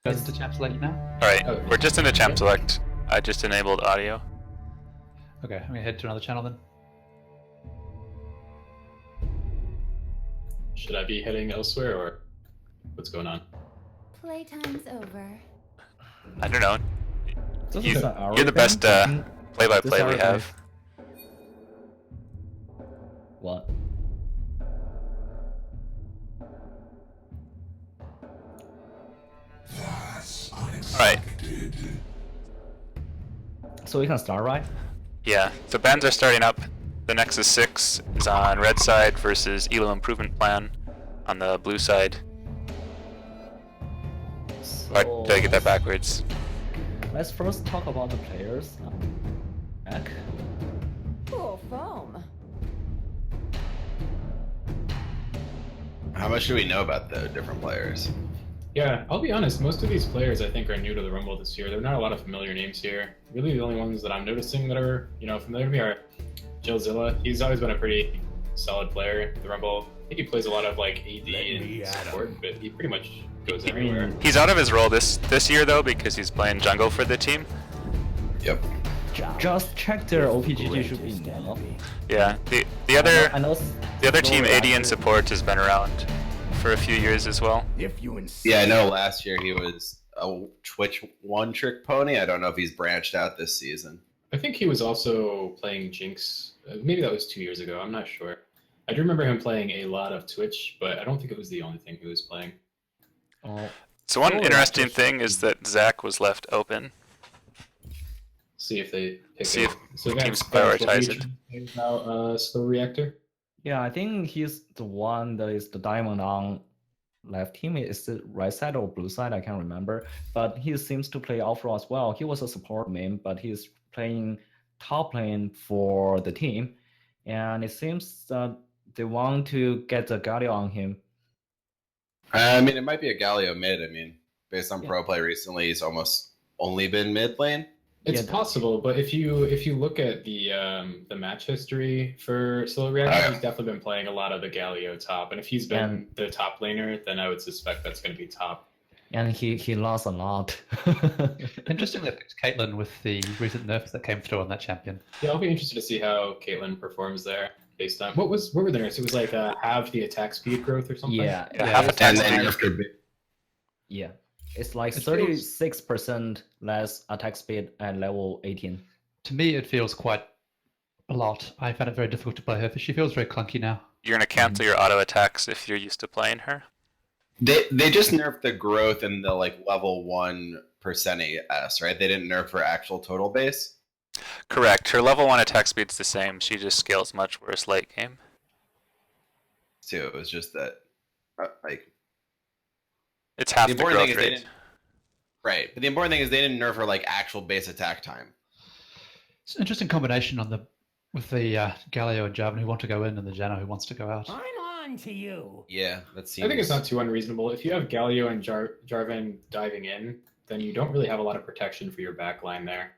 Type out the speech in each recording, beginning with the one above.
Goes into champ select now. Alright, Oh, we're just in a champ select. I just enabled audio. Okay, I'm gonna head to another channel then. Should I be heading elsewhere, or what's going on? Playtime's over. I don't know. This You, is an hour you're the thing? best I think play-by-play this we hour have. What? Alright, So we can start, right? yeah. So bands are starting up. The Nexus 6 is on red side versus ELO improvement plan on the blue side. Or did I get that backwards? Let's first talk about the players. Back. Cool foam. How much do we know about the different players? Yeah, I'll be honest, most of these players I think are new to the Rumble this year. There are not a lot of familiar names here. Really the only ones that I'm noticing that are, familiar to me are Jillzilla. He's always been a pretty solid player in the Rumble. I think he plays a lot of like AD and support, but he pretty much goes everywhere. He's out of his role this year though because he's playing jungle for the team. Yep. Just check their OPGG should be enough. Yeah. The other I know the other team slower AD and actor. support has been around for a few years as well. If you insist. Yeah, I know last year he was a Twitch one-trick pony. I don't know if he's branched out this season. I think he was also playing Jinx. Maybe that was 2 years ago. I'm not sure. I do remember him playing a lot of Twitch, but I don't think it was the only thing he was playing. Oh, So one Oh, interesting that's thing is that Zach was left open. See if they pick See it. if So teams that's prioritize it. Now, slow reactor. yeah, I think he's the one that is the diamond on left team. Is it right side or blue side? I can't remember. But he seems to play off row as well. He was a support main, but he's playing top lane for the team. And it seems that they want to get the Galio on him. I mean, it might be a Galio mid. I mean, based on Yeah. pro play recently, he's almost only been mid lane. It's Yeah. possible, but if you look at the match history for slow reactor, he's definitely been playing a lot of the Galio top. And if he's been And- the top laner, then I would suspect that's going to be top. And he lost a lot. Interesting they picked Caitlyn with the recent nerfs that came through on that champion. Yeah, I'll be interested to see how Caitlyn performs there. Based on what were the nerfs? It was like halve the attack speed growth or something. Yeah, Yeah, it half is attack And like- then speed. after bit. Yeah, it's like It feels- 36% less attack speed at level 18. To me, it feels quite a lot. I found it very difficult to play her. She feels very clunky now. You're gonna cancel your auto attacks if you're used to playing her. They just nerfed the growth in the like level 1% AS, right? They didn't nerf her actual total base. Correct. Her level 1 attack speed's the same. She just scales much worse late game. So it was just that, like, It's half the the important growth thing is they rate. didn't. Right, but the important thing is they didn't nerf her like actual base attack time. It's an interesting combination with the Galio and Jarvan who want to go in and the Janna who wants to go out. I'm on to you. Yeah, that seems. I think it's not too unreasonable. If you have Galio and Jarvan diving in, then you don't really have a lot of protection for your backline there.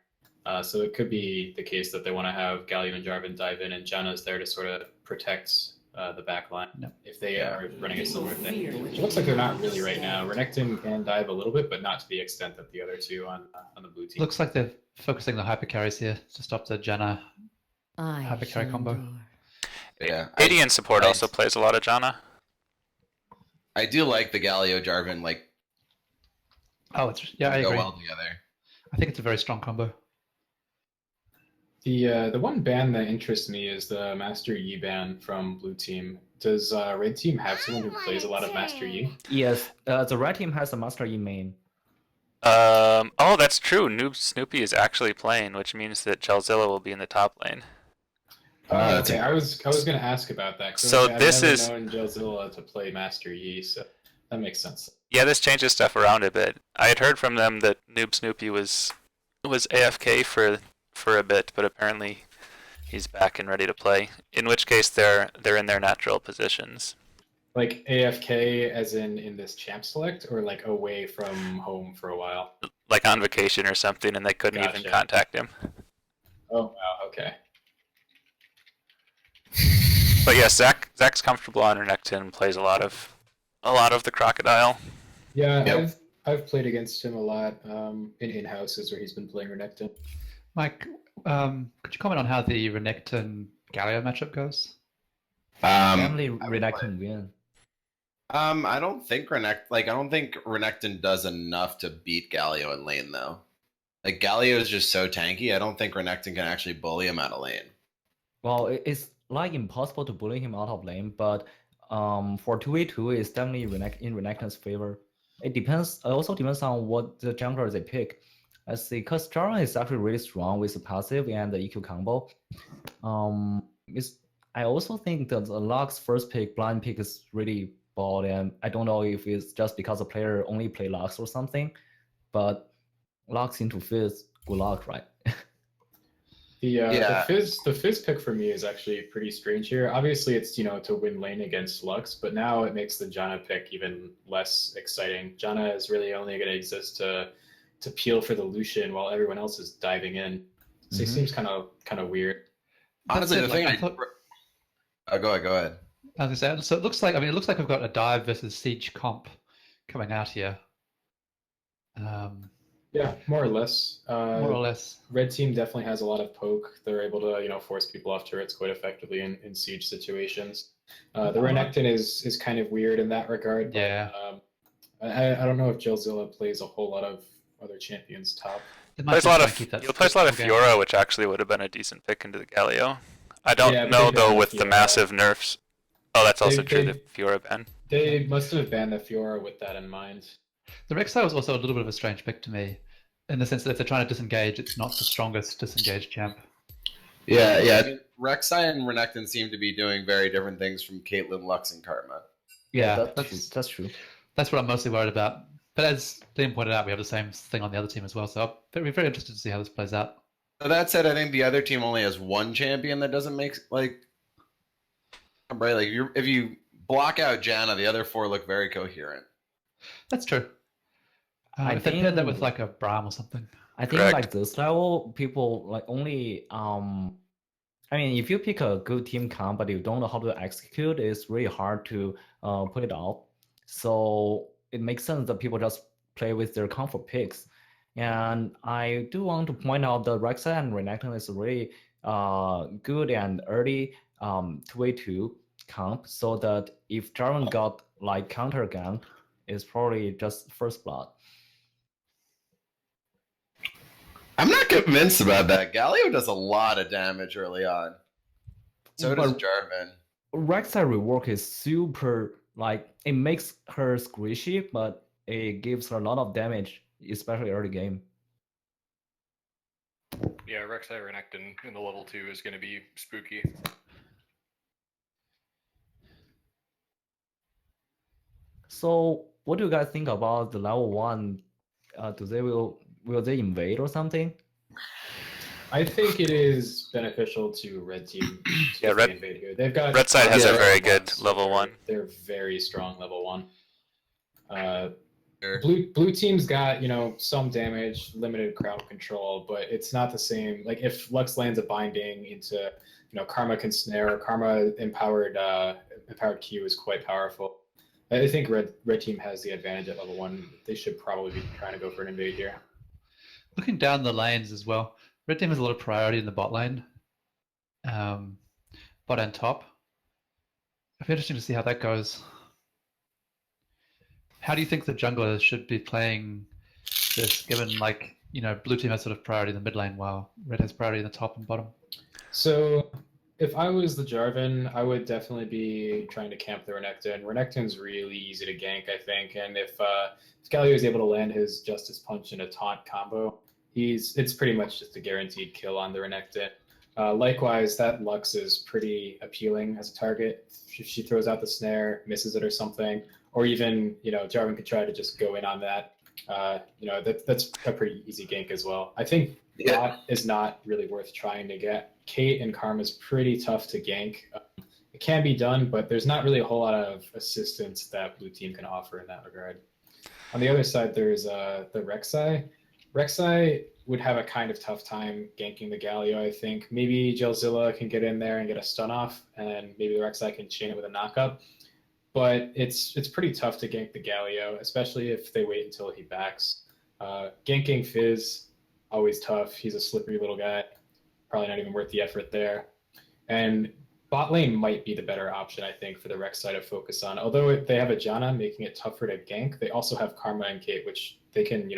So it could be the case that they want to have Galio and Jarvan dive in, and Janna's there to sort of protect the backline No. if they are running a similar thing. It looks like they're not really right now. Renekton can dive a little bit, but not to the extent that the other two on the blue team. Looks like they're focusing the hyper carries here to stop the Janna hyper carry combo. Yeah, AD and support I- also plays a lot of Janna. I do like the Galio Jarvan like Oh, it's yeah, I go agree. well together. I think it's a very strong combo. The one ban that interests me is the Master Yi ban from blue team. Does red team have someone who plays a lot of Master Yi? Yes, the red team has a Master E main. Oh, that's true. Noob Snoopy is actually playing, which means that Jillzilla will be in the top lane. That's Okay, I was going to ask about that. 'cause So I've this never is- known Jillzilla to play Master Yi, so that makes sense. Yeah, this changes stuff around a bit. I had heard from them that Noob Snoopy was AFK for a bit, but apparently he's back and ready to play. In which case they're in their natural positions. Like AFK, as in this champ select, or like away from home for a while. Like on vacation or something, and they couldn't even Gotcha. contact him. Oh wow, okay. But yeah, Zach's comfortable on Renekton, plays a lot of the crocodile. Yeah, Yep. I've played against him a lot in houses where he's been playing Renekton. Mike, could you comment on how the Renekton Galio matchup goes? Definitely I would Renekton win. I don't think Renekton does enough to beat Galio in lane though. Like Galio is just so tanky. I don't think Renekton can actually bully him out of lane. Well, it's like impossible to bully him out of lane, but for 2v2, it's definitely in Renekton's favor. It depends. It also depends on what the jungler they pick. I see, because Jarvan is actually really strong with the passive and the EQ combo. I also think that the Lux first pick, blind pick, is really bad, and I don't know if it's just because the player only play Lux or something, but Lux into Fizz, good luck, right? Yeah. The Fizz pick for me is actually pretty strange here. Obviously, it's to win lane against Lux, but now it makes the Janna pick even less exciting. Janna is really only going to exist to peel for the Lucian while everyone else is diving in. So it seems kind of weird. Honestly, That's the it, thing like, go ahead. I was gonna say, so it looks like we've got a dive versus siege comp coming out here. Yeah, more or less. More or less. Red team definitely has a lot of poke. They're able to force people off turrets quite effectively in siege situations. The Renekton is kind of weird in that regard. But, Yeah. I don't know if Jillzilla plays a whole lot of other champions top. It Plays a lot of Fiora, which actually would have been a decent pick into the Galio. I don't know though with the massive nerfs. Oh, that's also true. The Fiora ban. They must have banned the Fiora with that in mind. The Rek'Sai was also a little bit of a strange pick to me, in the sense that if they're trying to disengage, it's not the strongest disengaged champ. Yeah. I mean, Rek'Sai and Renekton seem to be doing very different things from Caitlyn, Lux, and Karma. Yeah, that's true. That's what I'm mostly worried about. But as Liam pointed out, we have the same thing on the other team as well. So we're very interested to see how this plays out. So that said, I think the other team only has one champion that doesn't make right. Like if you block out Janna, the other four look very coherent. That's true. If they paired that with like a Braum or something. I think like this level, people like only I mean, if you pick a good team comp but you don't know how to execute, it's really hard to put it out. So it makes sense that people just play with their comfort picks. And I do want to point out that Rek'Sai and Renekton is really good and early 2v2 comp, so that if Jarvan got like counter gang, it's probably just first blood. I'm not convinced about that. Galio does a lot of damage early on. So does Jarvan. Rek'Sai rework is super, like, it makes her squishy, but it gives her a lot of damage, especially early game. Yeah, Rek'Sai Renekton in the level 2 is going to be spooky. So what do you guys think about the level 1? Will they invade or something? I think it is beneficial to red team to invade here. They've got Red side has a very good level 1. They're very strong level 1. Blue team's got some damage, limited crowd control, but it's not the same. Like if Lux lands a binding into Karma can snare. Karma empowered Q is quite powerful. I think red team has the advantage at level 1. They should probably be trying to go for an invade here. Looking down the lanes as well, red team has a lot of priority in the bot lane, bot and top. It'll be interesting to see how that goes. How do you think the jungler should be playing this, given blue team has sort of priority in the mid lane while red has priority in the top and bottom? So if I was the Jarvan, I would definitely be trying to camp the Renekton. Renekton's really easy to gank, I think, and if Galio is able to land his Justice Punch in a taunt combo, it's pretty much just a guaranteed kill on the Renekton. Likewise, that Lux is pretty appealing as a target. If she throws out the snare, misses it or something, or even Jarvan could try to just go in on that. That's a pretty easy gank as well. I think that is not really worth trying to get. Kate and Karma is pretty tough to gank. It can be done, but there's not really a whole lot of assistance that blue team can offer in that regard. On the other side, there's the Rek'Sai. Rek'Sai would have a kind of tough time ganking the Galio, I think. Maybe Jillzilla can get in there and get a stun off, and maybe the Rek'Sai can chain it with a knockup. but it's pretty tough to gank the Galio, especially if they wait until he backs. Ganking Fizz, always tough. He's a slippery little guy. Probably not even worth the effort there. And bot lane might be the better option, I think, for the Rek'Sai to focus on. Although they have a Janna, making it tougher to gank, they also have Karma and Kate, which they can,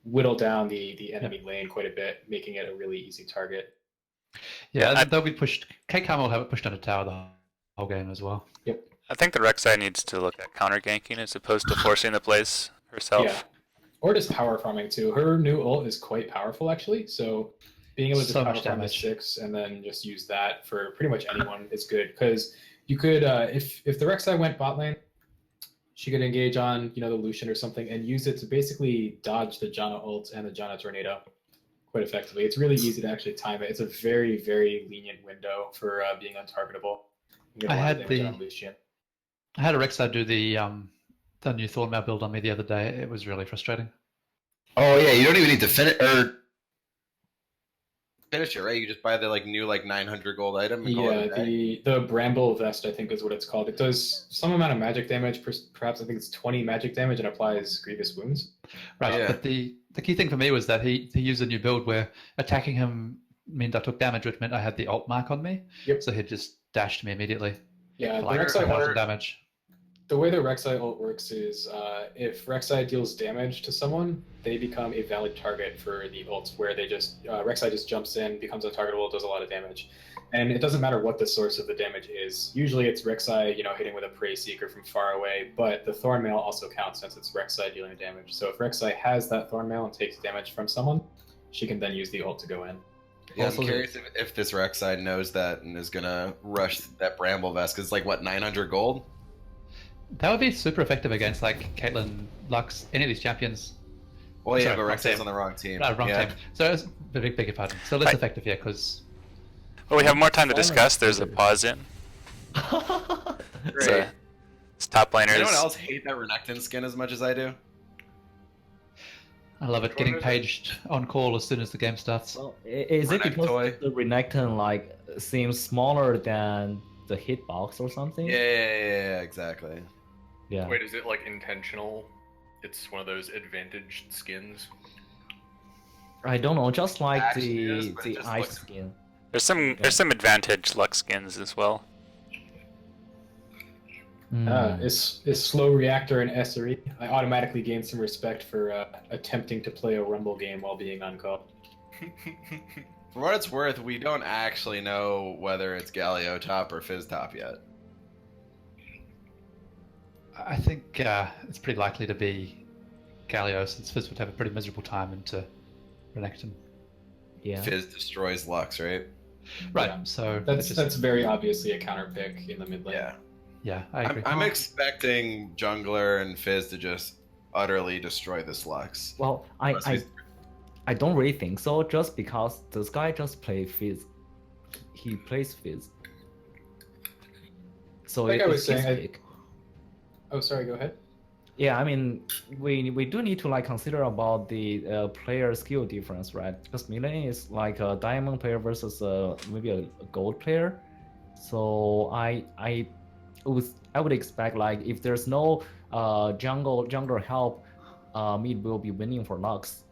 whittle down the enemy lane quite a bit, making it a really easy target. Yeah, they'll be pushed. Kate Karma will have it pushed on a tower the whole game as well. Yep. I think the Rek'Sai needs to look at counter ganking as opposed to forcing the plays herself. Yeah. Or just power farming too. Her new ult is quite powerful actually, so being able to So power much farm to damage. 6 and then just use that for pretty much anyone is good. Because you could, if the Rek'Sai went bot lane, she could engage on the Lucian or something and use it to basically dodge the Janna ult and the Janna tornado quite effectively. It's really easy to actually time it. It's a very, very lenient window for being untargetable. You get a I lot of had damage the- on Lucian. I had a Rek'Sai do the new Thornmail build on me the other day. It was really frustrating. Oh yeah, you don't even need to finish it, right? You just buy the new 900 gold item and call it a day. The Bramble vest, I think, is what it's called. It does some amount of magic damage, perhaps I think it's 20 magic damage, and applies grievous wounds. Right, Yeah. but the key thing for me was that he used a new build where attacking him meant I took damage, which meant I had the ult mark on me. Yep. So he just dashed me immediately. Yeah, For like the Rek'Sai 1,000 ult, damage. the way the Rek'Sai ult works is if Rek'Sai deals damage to someone, they become a valid target for the ults, where they just Rek'Sai just jumps in, becomes untargetable, does a lot of damage. And it doesn't matter what the source of the damage is. Usually it's Rek'Sai, hitting with a Prey Seeker from far away, but the Thornmail also counts since it's Rek'Sai dealing damage. So if Rek'Sai has that Thornmail and takes damage from someone, she can then use the ult to go in. Yeah, Also- I'm curious if this Rek'Sai knows that and is gonna rush that Bramble vest because it's 900 gold. That would be super effective against Caitlyn, Lux, any of these champions. Well, yeah, Sorry, but wrong Rek'Sai's team. on the wrong team. Wrong yeah. team. So it's beg your pardon. So less I- effective here because Well, we have more time to Farmer discuss. There's a Seeker. pause in. Great. It's top Does anyone laners. else hate that Renekton skin as much as I do? I love it Which getting one is it? paged on call as soon as the game starts. Well, is it because Renektoid. the Renekton seems smaller than the hitbox or something? Yeah, exactly. Yeah. Wait, is it intentional? It's one of those advantaged skins. I don't know, just like Actually, it is, the but it just ice looks- skin. There's some advantage Lux skins as well. Mm. Is slow reactor and SRE. I automatically gain some respect for attempting to play a Rumble game while being on call. For what it's worth, we don't actually know whether it's Galio top or Fizz top yet. I think it's pretty likely to be Galio since Fizz would have a pretty miserable time into Renekton. Yeah. Fizz destroys Lux, right? Right, Yeah. so That's very obviously a counter pick in the mid lane. Yeah. yeah, I agree. I'm expecting Jungler and Fizz to just utterly destroy this Lux. Well, Unless he's- I don't really think so, just because this guy just plays Fizz. He plays Fizz. So Like I was it's his saying, pick. Oh, sorry. Go ahead. Yeah, I mean, we do need to consider about the player skill difference, right? Because Milan is a diamond player versus maybe a gold player. So I would expect if there's no jungler help, mid will be winning for Lux.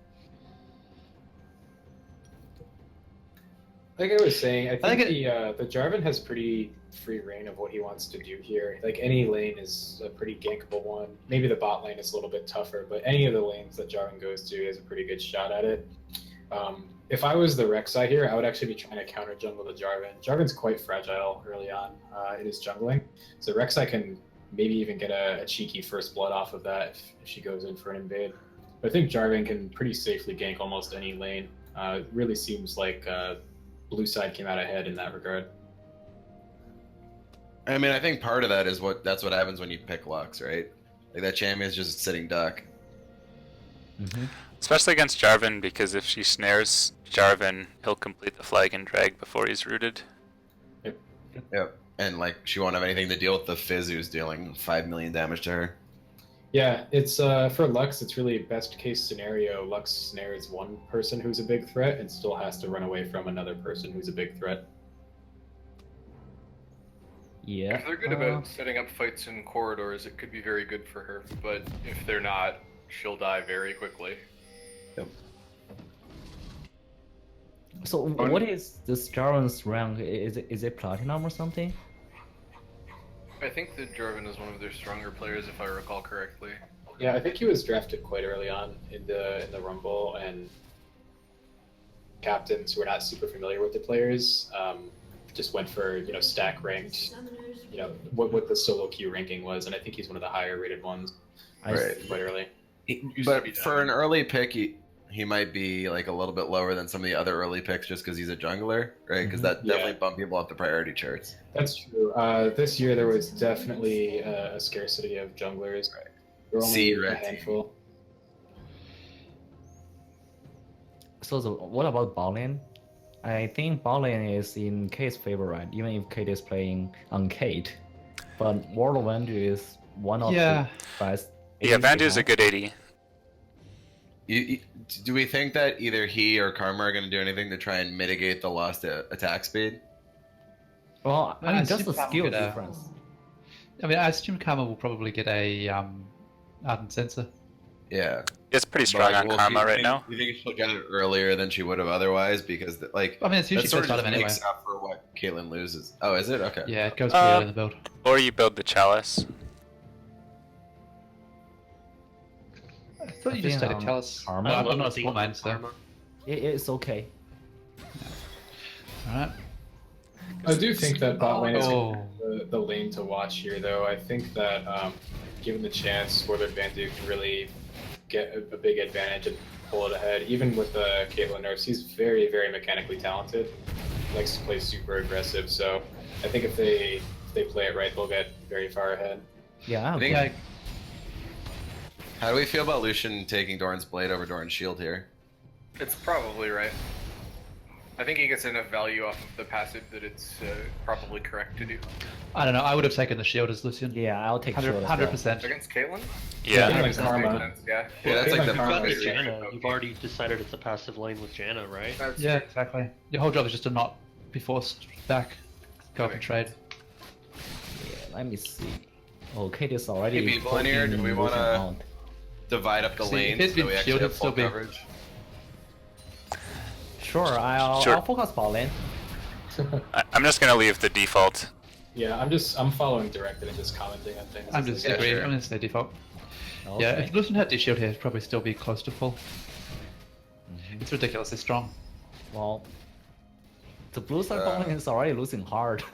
Like I was saying, I think think the Jarvan has pretty free reign of what he wants to do here. Any lane is a pretty gankable one. Maybe the bot lane is a little bit tougher, but any of the lanes that Jarvan goes to has a pretty good shot at it. If I was the Rek'Sai here, I would actually be trying to counter jungle the Jarvan. Jarvan's quite fragile early on in his jungling, so Rek'Sai can maybe even get a cheeky first blood off of that if she goes in for an invade. But I think Jarvan can pretty safely gank almost any lane. It really seems like blue side came out ahead in that regard. I mean, I think part of that is that's what happens when you pick Lux, right? That champion's just a sitting duck. Mm-hmm. Especially against Jarvan, because if she snares Jarvan, he'll complete the flag and drag before he's rooted. Yep. And she won't have anything to deal with the Fizz who's dealing 5 million damage to her. Yeah, it's for Lux, it's really best case scenario. Lux snares one person who's a big threat and still has to run away from another person who's a big threat. Yeah. If they're good about setting up fights in corridors, it could be very good for her. But if they're not, she'll die very quickly. So what is this Jarvan's rank? Is it platinum or something? I think that Jarvan is one of their stronger players, if I recall correctly. Yeah, I think he was drafted quite early on in the Rumble, and captains who are not super familiar with the players just went for stack ranked, what the solo queue ranking was, and I think he's one of the higher rated ones. Right. Quite early. But for an early pick, he might be like a little bit lower than some of the other early picks just because he's a jungler, right? Because that definitely bumped people up the priority charts. That's true. This year there was definitely a scarcity of junglers. Right. There were only See, a red handful. So what about bot lane? I think bot lane is in Kate's favor, right? Even if Kate is playing on Kate, but World of Vandu is one of the best. Yeah, ADs Vandu they is a have. good 80. Do we think that either he or Karma are going to do anything to try and mitigate the lost attack speed? Well, I I mean, just assume the Karma skill will get a- difference. I mean, I assume Karma will probably get a ardent sensor. Yeah. It's pretty strong But, on well, Karma do you right think- now. Do you think she'll get it earlier than she would have otherwise? Because like I mean, it's usually that sort of first just item anyway. makes up for what Caitlyn loses. Oh, is it? Okay. Yeah, it goes pretty early in the build. Or you build the Chalice. I thought you I just think, said a chalice. Karma. No, I I'm not a small man, so. Karma. It's okay. Alright. I do think that bot lane is Oh. the lane to watch here, though. I think that given the chance, Northern Vandu can really get a big advantage and pull it ahead. Even with the Caitlyn nerfs, he's very, very mechanically talented. Likes to play super aggressive, so I think if they play it right, they'll get very far ahead. Yeah, I think- Yeah, How do we feel about Lucian taking Doran's blade over Doran's shield here? It's probably right. I think he gets enough value off of the passive that it's probably correct to do. I don't know. I would have taken the shield as Lucian. yeah, I'll take shield as well. 100%. Against Caitlyn? Yeah. Yeah, Makes Karma. sense, yeah. Yeah, that's like the Caitlyn Karma perfect- is- Janna, you've already decided it's a passive lane with Janna, right? That's Yeah, true. exactly. Your whole job is just to not be forced back. Go up and trade. Yeah, let me see. Oh, Kate is already. Hey, people in here, do we poking wanna- Lucian out. Divide up the See, if lanes it'd so been we actually shielded, have full still be- coverage. Sure, I'll Sure. focus bot lane. I'm just gonna leave the default. Yeah, I'm following directed and just commenting on things. I'm just Yeah, agreeing. sure. I'm going to say default. Okay. Yeah, if Lucian had the shield here, it'd probably still be close to full. Mhm. It's ridiculously strong. Well, the blue side bot lane is already losing hard.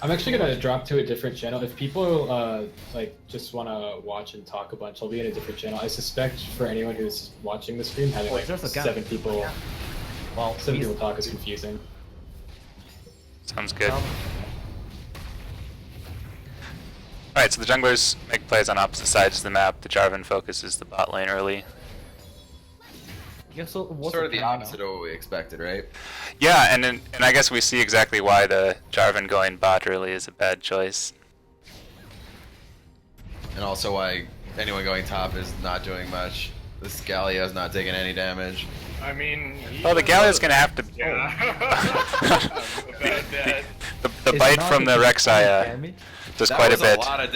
I'm actually gonna drop to a different channel. If people just want to watch and talk a bunch, I'll be in a different channel. I suspect for anyone who's watching the stream, having Oh, like there's a gap. 7 people well, talk is confusing. Sounds good. Um, Alright, so the junglers make plays on opposite sides of the map. The Jarvan focuses the bot lane early. yeah, so what's Sort of the plan now? opposite of what we expected, right? Yeah, and I guess we see exactly why the Jarvan going bot early is a bad choice. And also why anyone going top is not doing much. This Galio's not taking any damage. I mean, Oh, the Galio's gonna have to. Yeah. Bad dad. The It's bite not from the even Rek'Sai damage. does That quite a was bit. lot of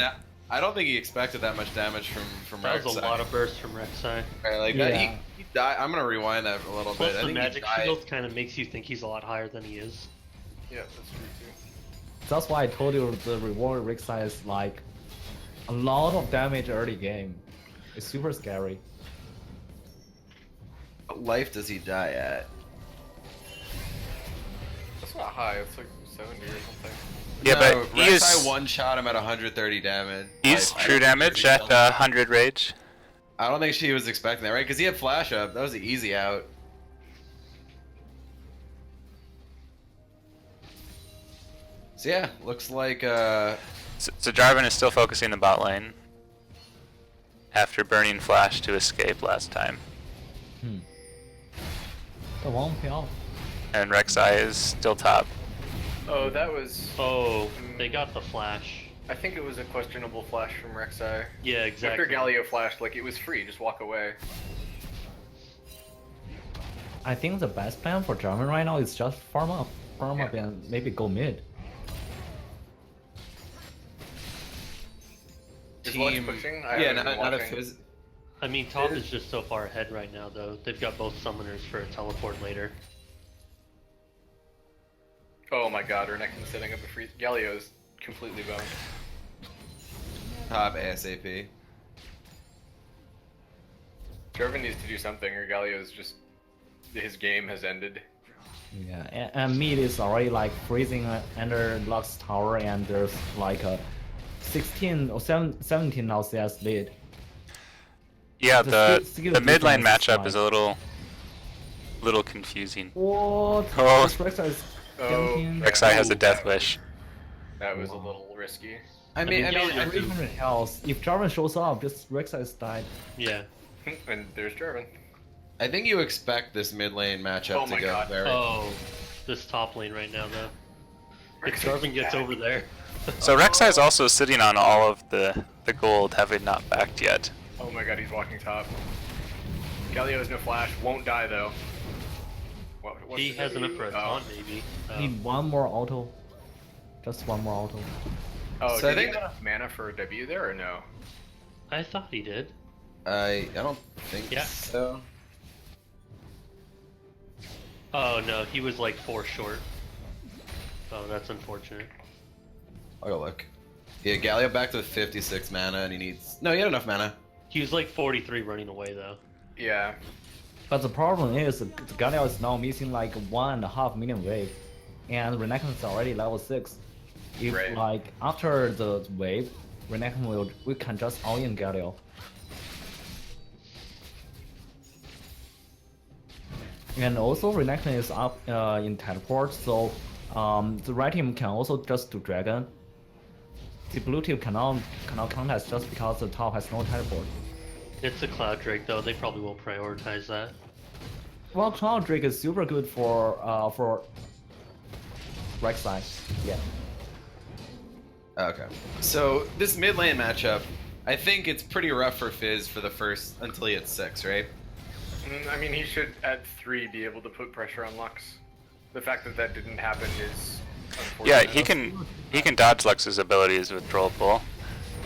I don't think he expected that much damage from That was a Rek'Sai. lot of burst from Rek'Sai. Right, like that, Yeah. he died. I'm gonna rewind that a little Plus bit. I the think magic he died. shield kind of makes you think he's a lot higher than he is. Yeah, that's true too. That's why I told you the reward Rek'Sai is like a lot of damage early game. It's super scary. What life does he die at? That's not high, it's like 70 or something. Yeah, No, but he is Rek'Sai one shot him at 130 damage. he's Life. I true don't think damage he at does. 100 rage. I don't think she was expecting that, right? Because he had flash up. That was an easy out. So yeah, looks like So Jarvan is still focusing the bot lane after burning flash to escape last time, The one pill. and Rek'Sai is still top. Oh, that was. Oh, they got the flash. I think it was a questionable flash from Rek'Sai. Yeah, exactly. After Galio flashed, like it was free, just walk away. I think the best plan for German right now is just farm up, and maybe go mid. watch team. pushing? I Yeah, haven't been not a watching. Fizz. I mean, top is just so far ahead right now, though. They've got both summoners for a teleport later. Oh my god, Renekton's setting up a freeze. Galio's completely boned. Top ASAP. Jarvan needs to do something, or Galio's just his game has ended. Yeah, and mid is already like freezing under Lux Tower, and there's like a 16 or 17 now CS lead. Yeah, The the skill the mid lane difference is matchup is a little confusing. What? Oh. This Rek'Sai is Oh, camping. Rek'Sai has a Ooh, death that was- wish. That was a little risky. I mean, mean, I 300 health. If Jarvan shows up, this Rek'Sai is died. Yeah. And there's Jarvan. I think you expect this mid lane matchup Oh to my go God. very. Oh, this top lane right now, though. If Jarvan gets over there. So Rek'Sai's also sitting on all of the gold, having not backed yet. Oh my god, he's walking top. Galio has no flash, won't die though. What's He the has enough W? for a taunt, maybe. Need one more auto. Just one more auto. Oh, So I did he think- have enough mana for a W there or no? I thought he did. I don't think Yeah. so. Oh no, he was like 4 short. Oh, that's unfortunate. I'll go look. Yeah, Galio back to 56 mana, and he needs. No, he had enough mana. He was like 43 running away, though. Yeah. But the problem is, the Galio is now missing like 1.5 million wave, and Renekton is already level 6. If Right. like after the wave, Renekton we can just all in Galio. And also Renekton is up in teleport, so the right team can also just do dragon. The blue team cannot contest just because the top has no teleport. It's a Cloud Drake, though. They probably will prioritize that. Well, Cloud Drake is super good for Rek'Sai. Yeah. Okay. So this mid lane matchup, I think it's pretty rough for Fizz for the first until he hits 6, right? I mean, he should at 3 be able to put pressure on Lux. The fact that that didn't happen is Yeah, unfortunate. he can dodge Lux's abilities with Troll Pull.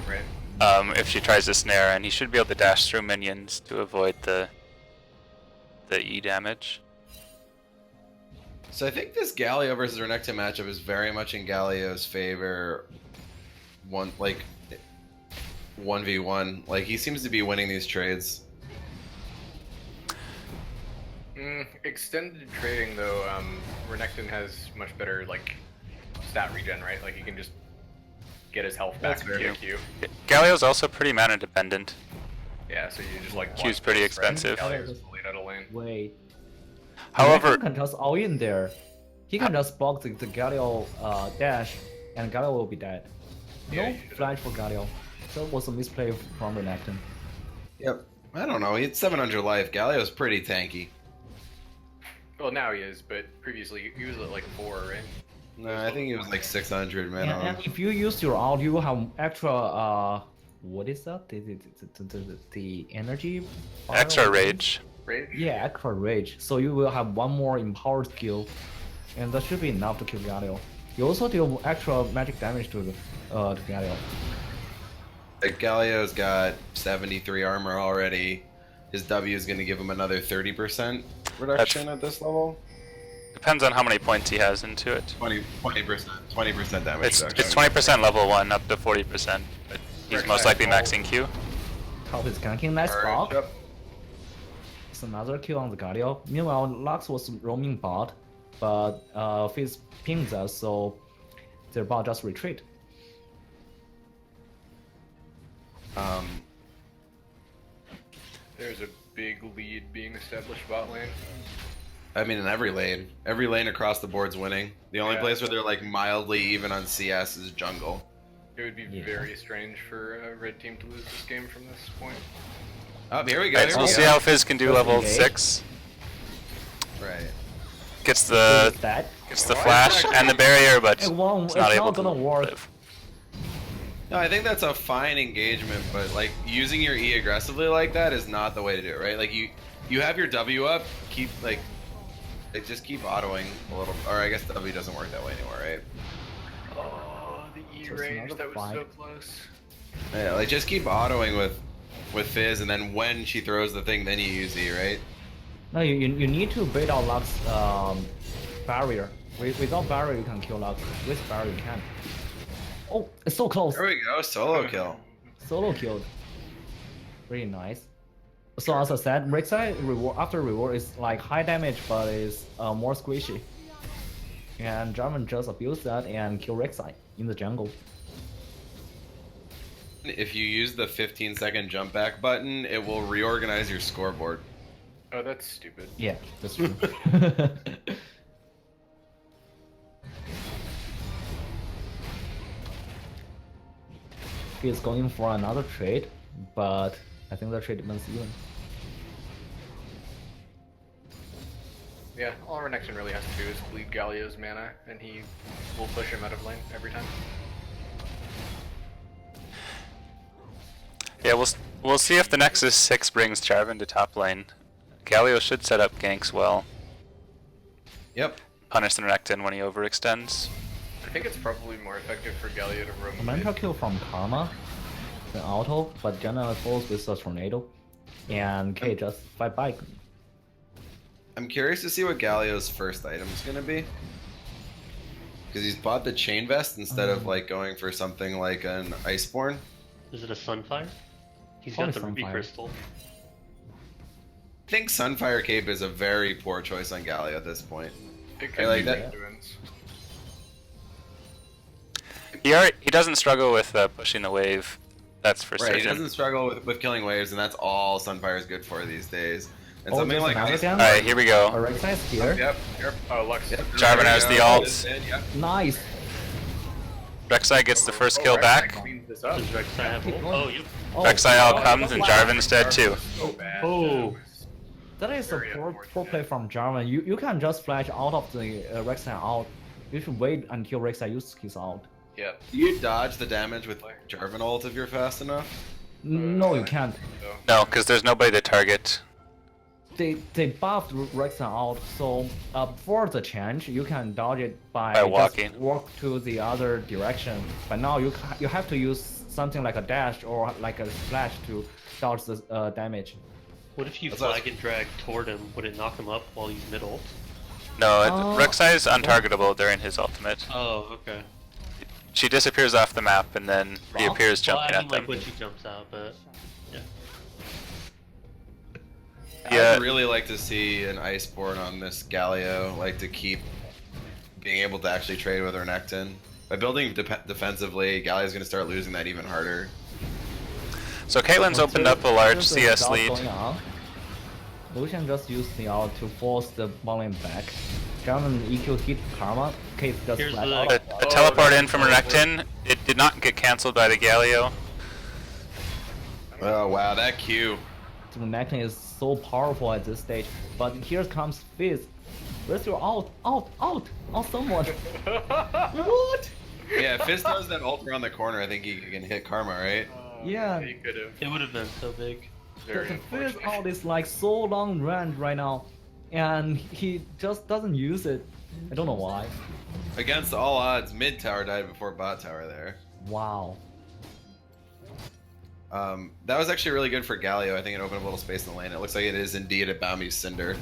Right. If she tries to snare, and he should be able to dash through minions to avoid the E damage. So I think this Galio versus Renekton matchup is very much in Galio's favor. 1v1. Like, he seems to be winning these trades. Extended trading though, Renekton has much better like stat regen, right? Like he can just get his health back That's in very Q. Galio's also pretty mana dependent. Yeah, so you just like Q's block pretty this, right? expensive. Galio's late out of lane. Wait. However, Renekton can just all in there. He can just block the Galio dash, and Galio will be dead. Yeah, No you should. flash for Galio. That was a misplay from Renekton. Yep. I don't know. He had 700 life. Galio's pretty tanky. Well, now he is, but previously he was at like 4, right? No, I think he was like 600 And, minimum. and if you use your ult, you will have extra what is that? The energy. bar extra or something? rage. Rage? Yeah, extra rage. So you will have one more empowered skill, and that should be enough to kill Galio. You also deal extra magic damage to Galio. Like, Galio's got 73 armor already. His W is going to give him another 30% reduction at this level. Depends on how many points he has into it. 20% damage It's reduction. 20% level 1 up to 40%, but he's most likely maxing Q. Top is ganking, nice Alright, block. yep. It's another kill on the Galio. Meanwhile, Lux was roaming bot, but Fizz pinged us, so their bot just retreat. There's a big lead being established bot lane. I mean, in every lane across the board's winning. The only Yeah. place where they're like mildly even on CS is jungle. It would be Yeah. very strange for a red team to lose this game from this point. Oh, here we go. Alright, Here so we we'll go. see how Fizz can do First level engage. 6. Right. Gets Fizz the is dead. flash and the barrier, but It won't, it's not able to gonna work. live. No, I think that's a fine engagement, but like using your E aggressively like that is not the way to do it, right? Like you have your W up, keep just keep autoing a little, or I guess W doesn't work that way anymore, right? Oh, the E Just range, another that was fight. so close. Yeah, like just keep autoing with Fizz, and then when she throws the thing, then you use E, right? No, you need to bait out Lux barrier. Without barrier, you can kill Lux. With barrier, you can't. Oh, it's so close. There we go, solo kill. Solo killed. Really nice. So as I said, Rek'Sai reward after reward is like high damage, but is more squishy. And Jarvan just abuse that and kill Rek'Sai in the jungle. If you use the 15-second jump back button, it will reorganize your scoreboard. Oh, that's stupid. Yeah, that's true. He's going for another trade, but I think the trade wins even. Yeah, all our Nexus really has to do is bleed Galio's mana, and he will push him out of lane every time. Yeah, we'll see if the Nexus 6 brings Jarvan to top lane. Galio should set up ganks well. Yep. Punish the Renekton when he overextends. I think it's probably more effective for Galio to roam A mental mid. kill from Karma, the auto, but Janna falls with a tornado, and K just fight back. I'm curious to see what Galio's first item is gonna be. Because he's bought the chain vest instead of like going for something like an Iceborne. Is it a Sunfire? He's Probably got the Ruby Sunfire. Crystal. I think Sunfire Cape is a very poor choice on Galio at this point. It I could like be that. Randuin's. He doesn't struggle with pushing the wave. That's for Right, he certain. doesn't struggle with killing waves, and that's all Sunfire is good for these days. And Oh, something there's like another Ice- down? Alright, here we go. Rek'Sai is here. Yep. Oh, Lux. Yep. Jarvan has the ult. Yep. Nice. Rek'Sai gets the first Oh, kill Rek'Sai back. cleans this up. Does Rek'Sai have ult? Oh, you. Oh, Rek'Sai ult comes and Jarvan's dead too. So bad. Oh. that is a Very poor unfortunate. play from Jarvan. You can just flash out of the Rek'Sai out. You should wait until Rek'Sai uses his ult. Yep. Do you dodge the damage with Jarvan ult if you're fast enough? No, you can't. So, No, because there's nobody to target. They buffed Rek'Sai out, so for the change, you can dodge it by By just walking. walk to the other direction. But now you have to use something like a dash or like a splash to dodge the damage. What if you That's what I flag and drag toward him? Would it knock him up while he's mid ult? No, Oh. Rek'Sai is untargetable during his ultimate. Oh, okay. She disappears off the map and then reappears Well, jumping I mean, at like them. when she jumps out, but yeah. Yeah. I'd really like to see an Iceborne on this Galio, like to keep being able to actually trade with Renekton. By building defensively, Galio's going to start losing that even harder. So Caitlyn's opened up a large CS lead. Lucian just used the ult to force the bot lane back. Jarvan EQ hit Karma. Kate just Here's flat the- out. A teleport in from Renekton. It did not get cancelled by the Galio. Oh wow, that Q. The Renekton is so powerful at this stage. But here comes Fizz. Where's your ult? Ult! Someone! What? Yeah, if Fizz does that ult around the corner, I think he can hit Karma, right? Yeah. He could have. It would have been so big. Very The Fizz unfortunate. ult is like so long range right now. And he just doesn't use it. I don't know why. Against all odds, mid tower died before bot tower there. Wow. That was actually really good for Galio. I think it opened up a little space in the lane. It looks like it is indeed a Bounty's Cinder.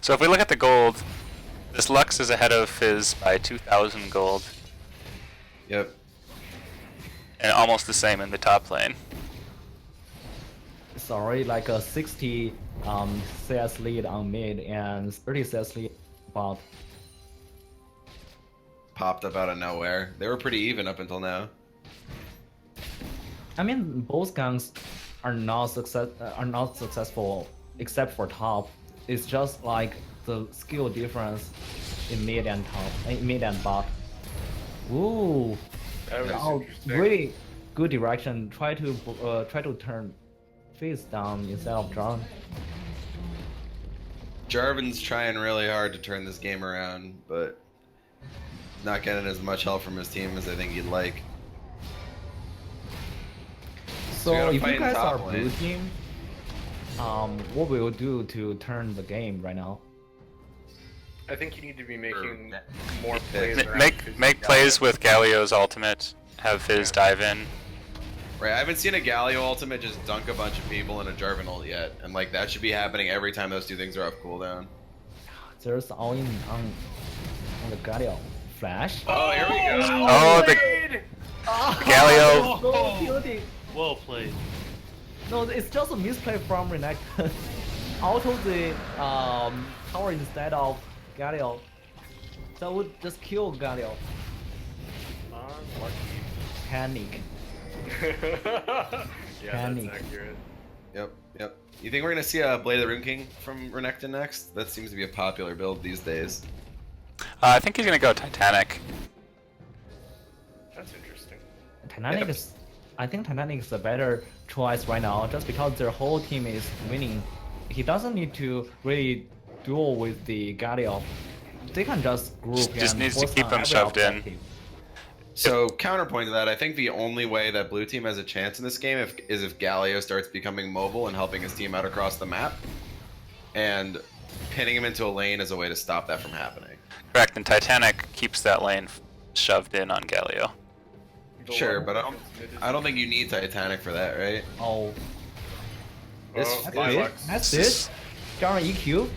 So if we look at the gold, this Lux is ahead of Fizz by 2,000 gold, Yep. and almost the same in the top lane. It's already like a 60 CS lead on mid and 30 CS lead bot. Popped up out of nowhere. They were pretty even up until now. I mean, both gangs are not successful except for top. It's just like the skill difference in mid and top, mid and bot. Ooh, That was oh, interesting. really good direction. Try to turn face down instead of John. Jarvan's trying really hard to turn this game around, but not getting as much help from his team as I think he'd like. So gotta if fight you in guys top are lane. blue team, what will you do to turn the game right now? I think you need to be making more plays. Ma- around Make Fizz make and plays Galio. with Galio's ultimate. Have Fizz dive in. Right, I haven't seen a Galio ultimate just dunk a bunch of people in a Jarvan ult yet, and like that should be happening every time those two things are off cooldown. There's all in on the Galio flash. Oh, here we go. Oh, the Galio. So beauty. Well played. No, it's just a misplay from Renekton. Auto the tower instead of Galio. That would just kill Galio. Unlucky. Panic. Yeah, Panic. that's accurate. Yep, yep. You think we're gonna see a Blade of the Rune King from Renekton next? That seems to be a popular build these days. I think he's gonna go Titanic. That's interesting. Titanic is, I think Titanic is a better choice right now, just because their whole team is winning. He doesn't need to really duel with the Galio. They can just group Just and needs to force keep on them every shoved in. objective. So counterpoint to that, I think the only way that blue team has a chance in this game is if Galio starts becoming mobile and helping his team out across the map, and pinning him into a lane is a way to stop that from happening. Correct, and Titanic keeps that lane shoved in on Galio. Sure, but I don't think you need Titanic for that, right? Oh, This Oh, that's Fly it. Lux. That's it. Garen EQ.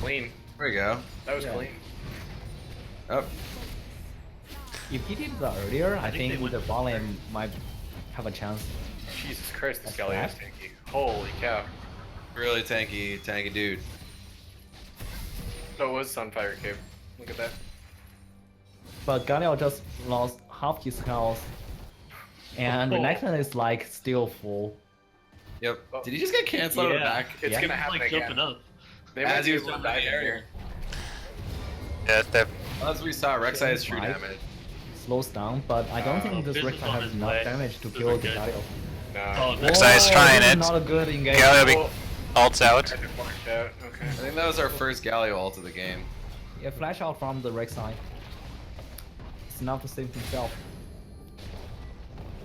Clean. There we go. That was Yeah. clean. Oh, If he did that earlier, I think they think the would- bot lane might have a chance. Jesus Christ, this That's Galio is fast. tanky. Holy cow. really tanky dude. So it was Sunfire Cape. Look at that. But Galio just lost half his health, and Oh. Renekton is like still full. Yep. Did he just get canceled out of the back? It's Yeah. gonna He's happen like again. jumping up. They As might he be was able to on dive the in area. here. Yeah, they're As we saw, Rek'Sai has true Right. damage. Slows down, but I don't think this Fizz is Rek'Sai on has his enough way. damage to Fizz kill is the good. Galio. No. Oh, Rek'Sai is Whoa, trying this is it. Not a good engage. Galio be Oh, ults out. I just marked out. Okay. I think that was our first Galio ult of the game. Yeah, flash out from the Rek'Sai. It's enough to save himself.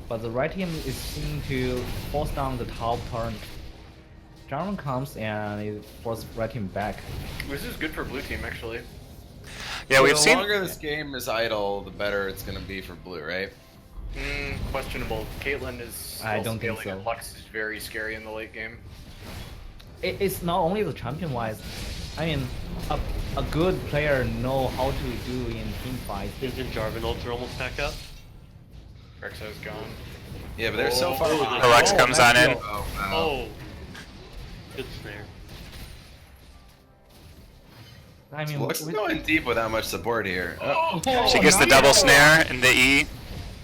But the right team is seen to force down the top turn. Jarvan comes and it forces right team back. This is good for blue team, actually. Yeah, we've the seen. longer this game is idle, the better it's gonna be for blue, right? Questionable. Caitlyn is still I don't think scaling, and so. Lux is very scary in the late game. It's not only the champion wise. I mean, a good player know how to do in team fights. Isn't Jarvan ultra almost back up? Rek'Sai's gone. Yeah, but they're so far Oh, behind. Alex comes on in. Oh, wow. Oh. Good snare. I mean, Lux is with- going deep without much support here. Oh. She gets the no! double snare and the E.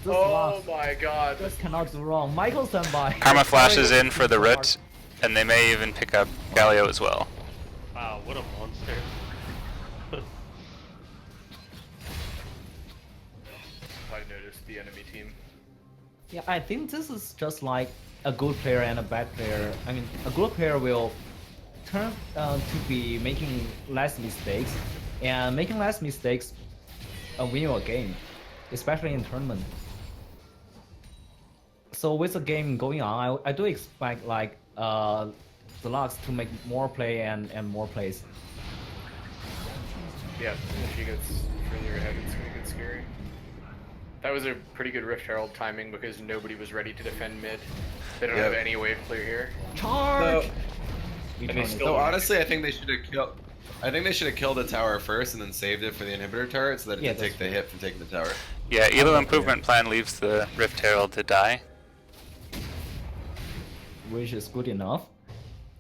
This Oh Lux my god. just cannot do wrong. Michael stand by. Karma flashes in for the root, and they may even pick up Galio as well. Wow, what a monster. I noticed the enemy team. Yeah, I think this is just like a good player and a bad player. I mean, a good player will turn to be making less mistakes, and making less mistakes win you a game, especially in tournament. So with the game going on, I do expect like the Lux to make more play and more plays. Yeah, if she gets further ahead, it's gonna get scary. That was a pretty good Rift Herald timing because nobody was ready to defend mid. They don't Yep. have any wave clear here. Charge! And they Return it. still- So honestly, I think they should have killed. I think they should have killed the tower first and then saved it for the inhibitor turret so that it Yeah, didn't take that's the hit from taking the tower. Yeah, ELO improvement plan leaves the Rift Herald to die. Which is good enough.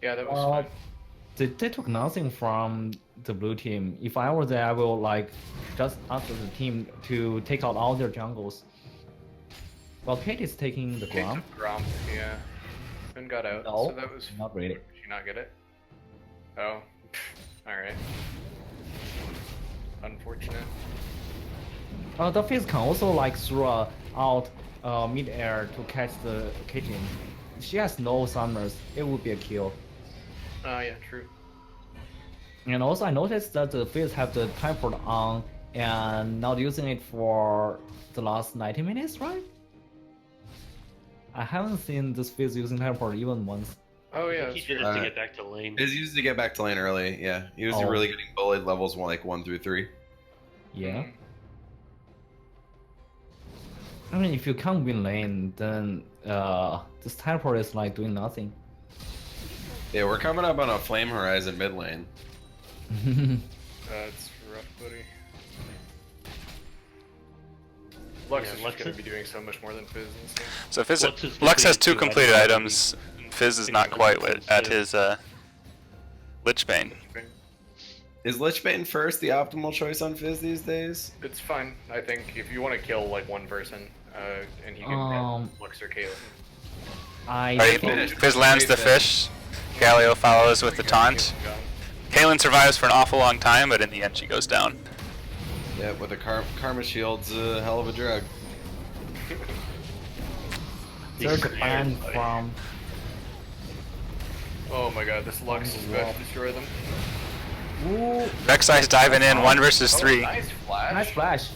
Yeah, that was Uh, fine. they took nothing from the blue team. If I were there, I will like just ask the team to take out all their jungles. Well, Kate is taking the Kate ground. took Grumble, yeah. Finn got out, No, so that was... not really. Did she not get it? Oh. Alright. Unfortunate. The Fizz can also like throw out mid-air to catch the Caitlyn. She has no summers. It would be a kill. Oh, yeah, true. And also, I noticed that the Fizz have the teleport on and not using it for the last 90 minutes, right? I haven't seen this Fizz using teleport even once. Oh, yeah, He that's did true. it to get back to lane. It's used to get back to lane early. Yeah, he was Oh. really getting bullied levels 1 through 3. Yeah. I mean, if you can't win lane, then this teleport is like doing nothing. Yeah, we're coming up on a flame horizon mid lane. That's rough, buddy. Lux is just gonna be doing so much more than Fizz in this game. So Fizz, Lux is Lux has completing 2 completed 2 items. Fizz is not quite at his Lichbane. Is Lichbane first the optimal choice on Fizz these days? It's fine. I think if you want to kill like one person, and he can get Lux or Caitlyn. Alright, finished. Fizz lands the fish. Galio follows with the taunt. Kaylin survives for an awful long time, but in the end she goes down. Yeah, with the Karma Shield's a hell of a drug. There's a ban from. Oh my god, this Lux is about to destroy them. Ooh, Rek'Sai's diving in, 1 versus 3. Nice flash. nice flash.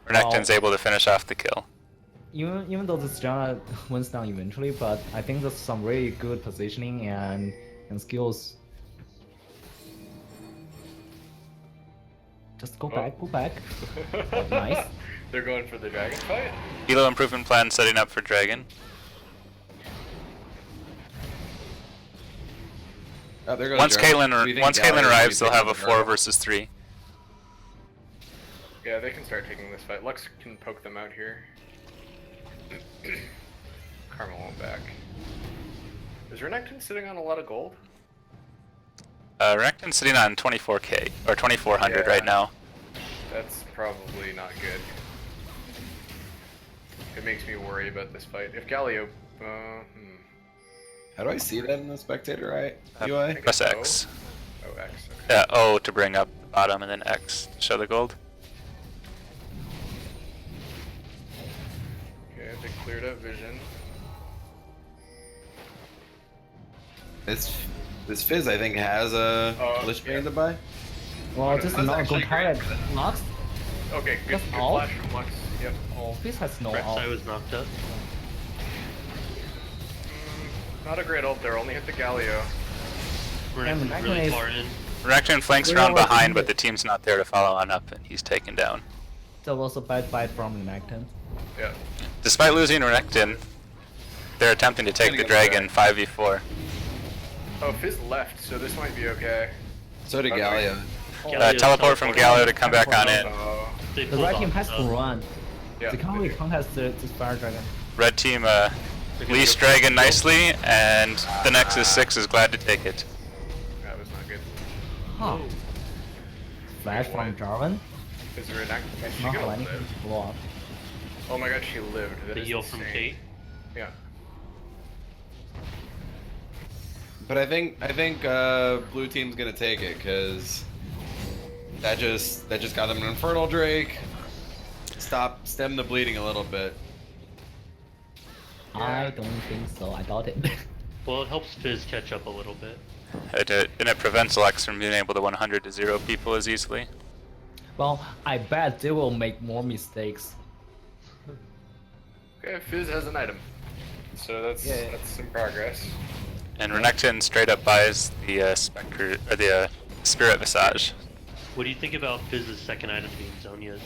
Renekton's able to finish off the kill. Even though this Janna wins down eventually, but I think there's some really good positioning and skills. Just go back, go back. Oh, nice. They're going for the dragon fight. ELO improvement plan setting up for Dragon. Oh, there goes Once Dragon. Do you Caitlyn think Galio arrives, will they'll be have a taking 4 the versus 3. Yeah, they can start taking this fight. Lux can poke them out here. Karma won't back. Is Renekton sitting on a lot of gold? Renekton's sitting on 24k, or 2400 right Yeah. now. That's probably not good. It makes me worry about this fight. If Galio, How do I see that in the spectator right? Uh, UI? Press X. Oh, X. Okay. Yeah, O to bring up the bottom, and then X to show the gold. Okay, they cleared up vision. This Fizz, I think, has a Lichbane to buy. Well, this is That's not a actually good target. great. Lux? Okay, good, Just good all? flash from Lux. Yep. Oh, this has no Rek'Sai ult. was knocked up. Not a great ult there, only hit the Galio. Renekton's Renekton really is- far in. Renekton flanks We're around already behind, in but it. the team's not there to follow on up, and he's taken down. That was a bad fight from Renekton. Yeah. Despite losing Renekton, they're attempting to take Gonna the get dragon the 5v4. Oh, Fizz left, so this might be okay. So did Okay. Galio. Galio Teleport from Galio to come back on in. They The pulled red off team has the- to run. Yeah. They can't really contest this fire dragon. Red team gonna leashed go- dragon nicely, and the Nexus 6 is glad to take it. That was not good. Huh. Flash Wait, from what? Jarvan. Is there an is she Not gonna letting live? him blow up. Oh my god, she lived. That The is heal from insane. Kate. Yeah. But I think blue team's gonna take it because that just got them an Infernal Drake. Stem the bleeding a little bit. I don't think so. I doubt it. Well, it helps Fizz catch up a little bit. And it prevents Lux from being able to 100 to 0 people as easily. Well, I bet they will make more mistakes. Okay, Fizz has an item. So that's some progress. And Renekton straight up buys the Spectre, or the Spirit Visage. What do you think about Fizz's second item being Zhonya's?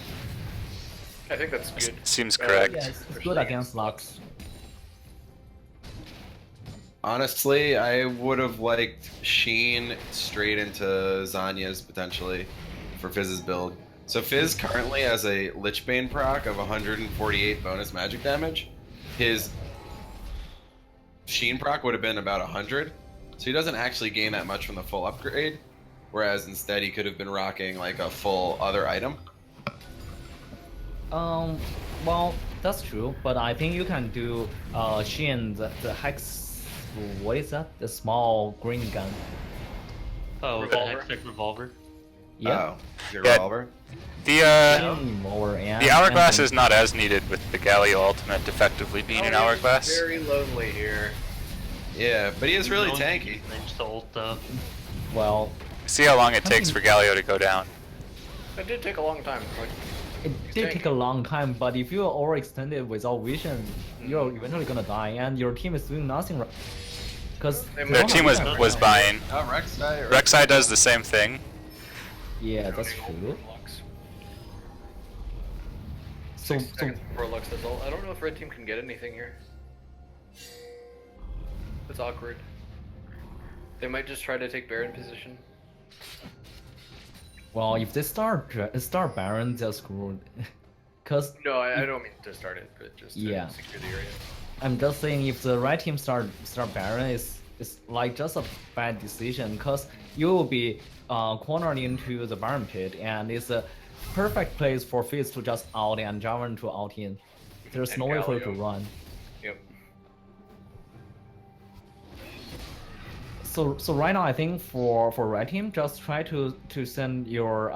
I think that's good. Seems correct. Yes, it's good against Lux. Honestly, I would have liked Sheen straight into Zanya's potentially for Fizz's build. So Fizz currently has a Lichbane proc of 148 bonus magic damage. His Sheen proc would have been about 100, so he doesn't actually gain that much from the full upgrade. Whereas instead he could have been rocking like a full other item. Well, that's true, but I think you can do Shin the hex. What is that? The small green gun. Oh, Revolver. the Hextech revolver. Yeah. Oh, your Yeah. revolver. The Hourglass is not as needed with the Galio ultimate effectively being an Hourglass. Very lonely here. Yeah, but he is really Don't tanky. manage to ult though. Well, See how long it takes for Galio to go down. That did take a long time. Like, it did take a long time, but if you are overextended without vision, you're eventually gonna die, and your team is doing nothing right. Because Their team was buying. Oh, Rek'Sai. Rek'Sai does the same thing. Yeah, that's true. Lux. So, 6 seconds before Lux does ult. I don't know if red team can get anything here. It's awkward. They might just try to take Baron position. well, if they start Baron, they're screwed. Cause No, I don't mean to start it, but just to Yeah. secure the area. I'm just saying, if the right team start Baron, it's like just a bad decision. Cause you will be cornered into the Baron pit, and it's a perfect place for Fizz to just out and Jarvan to out in. There's And no way for you to Galio. run. Yep. So right now, I think for red team, just try to send your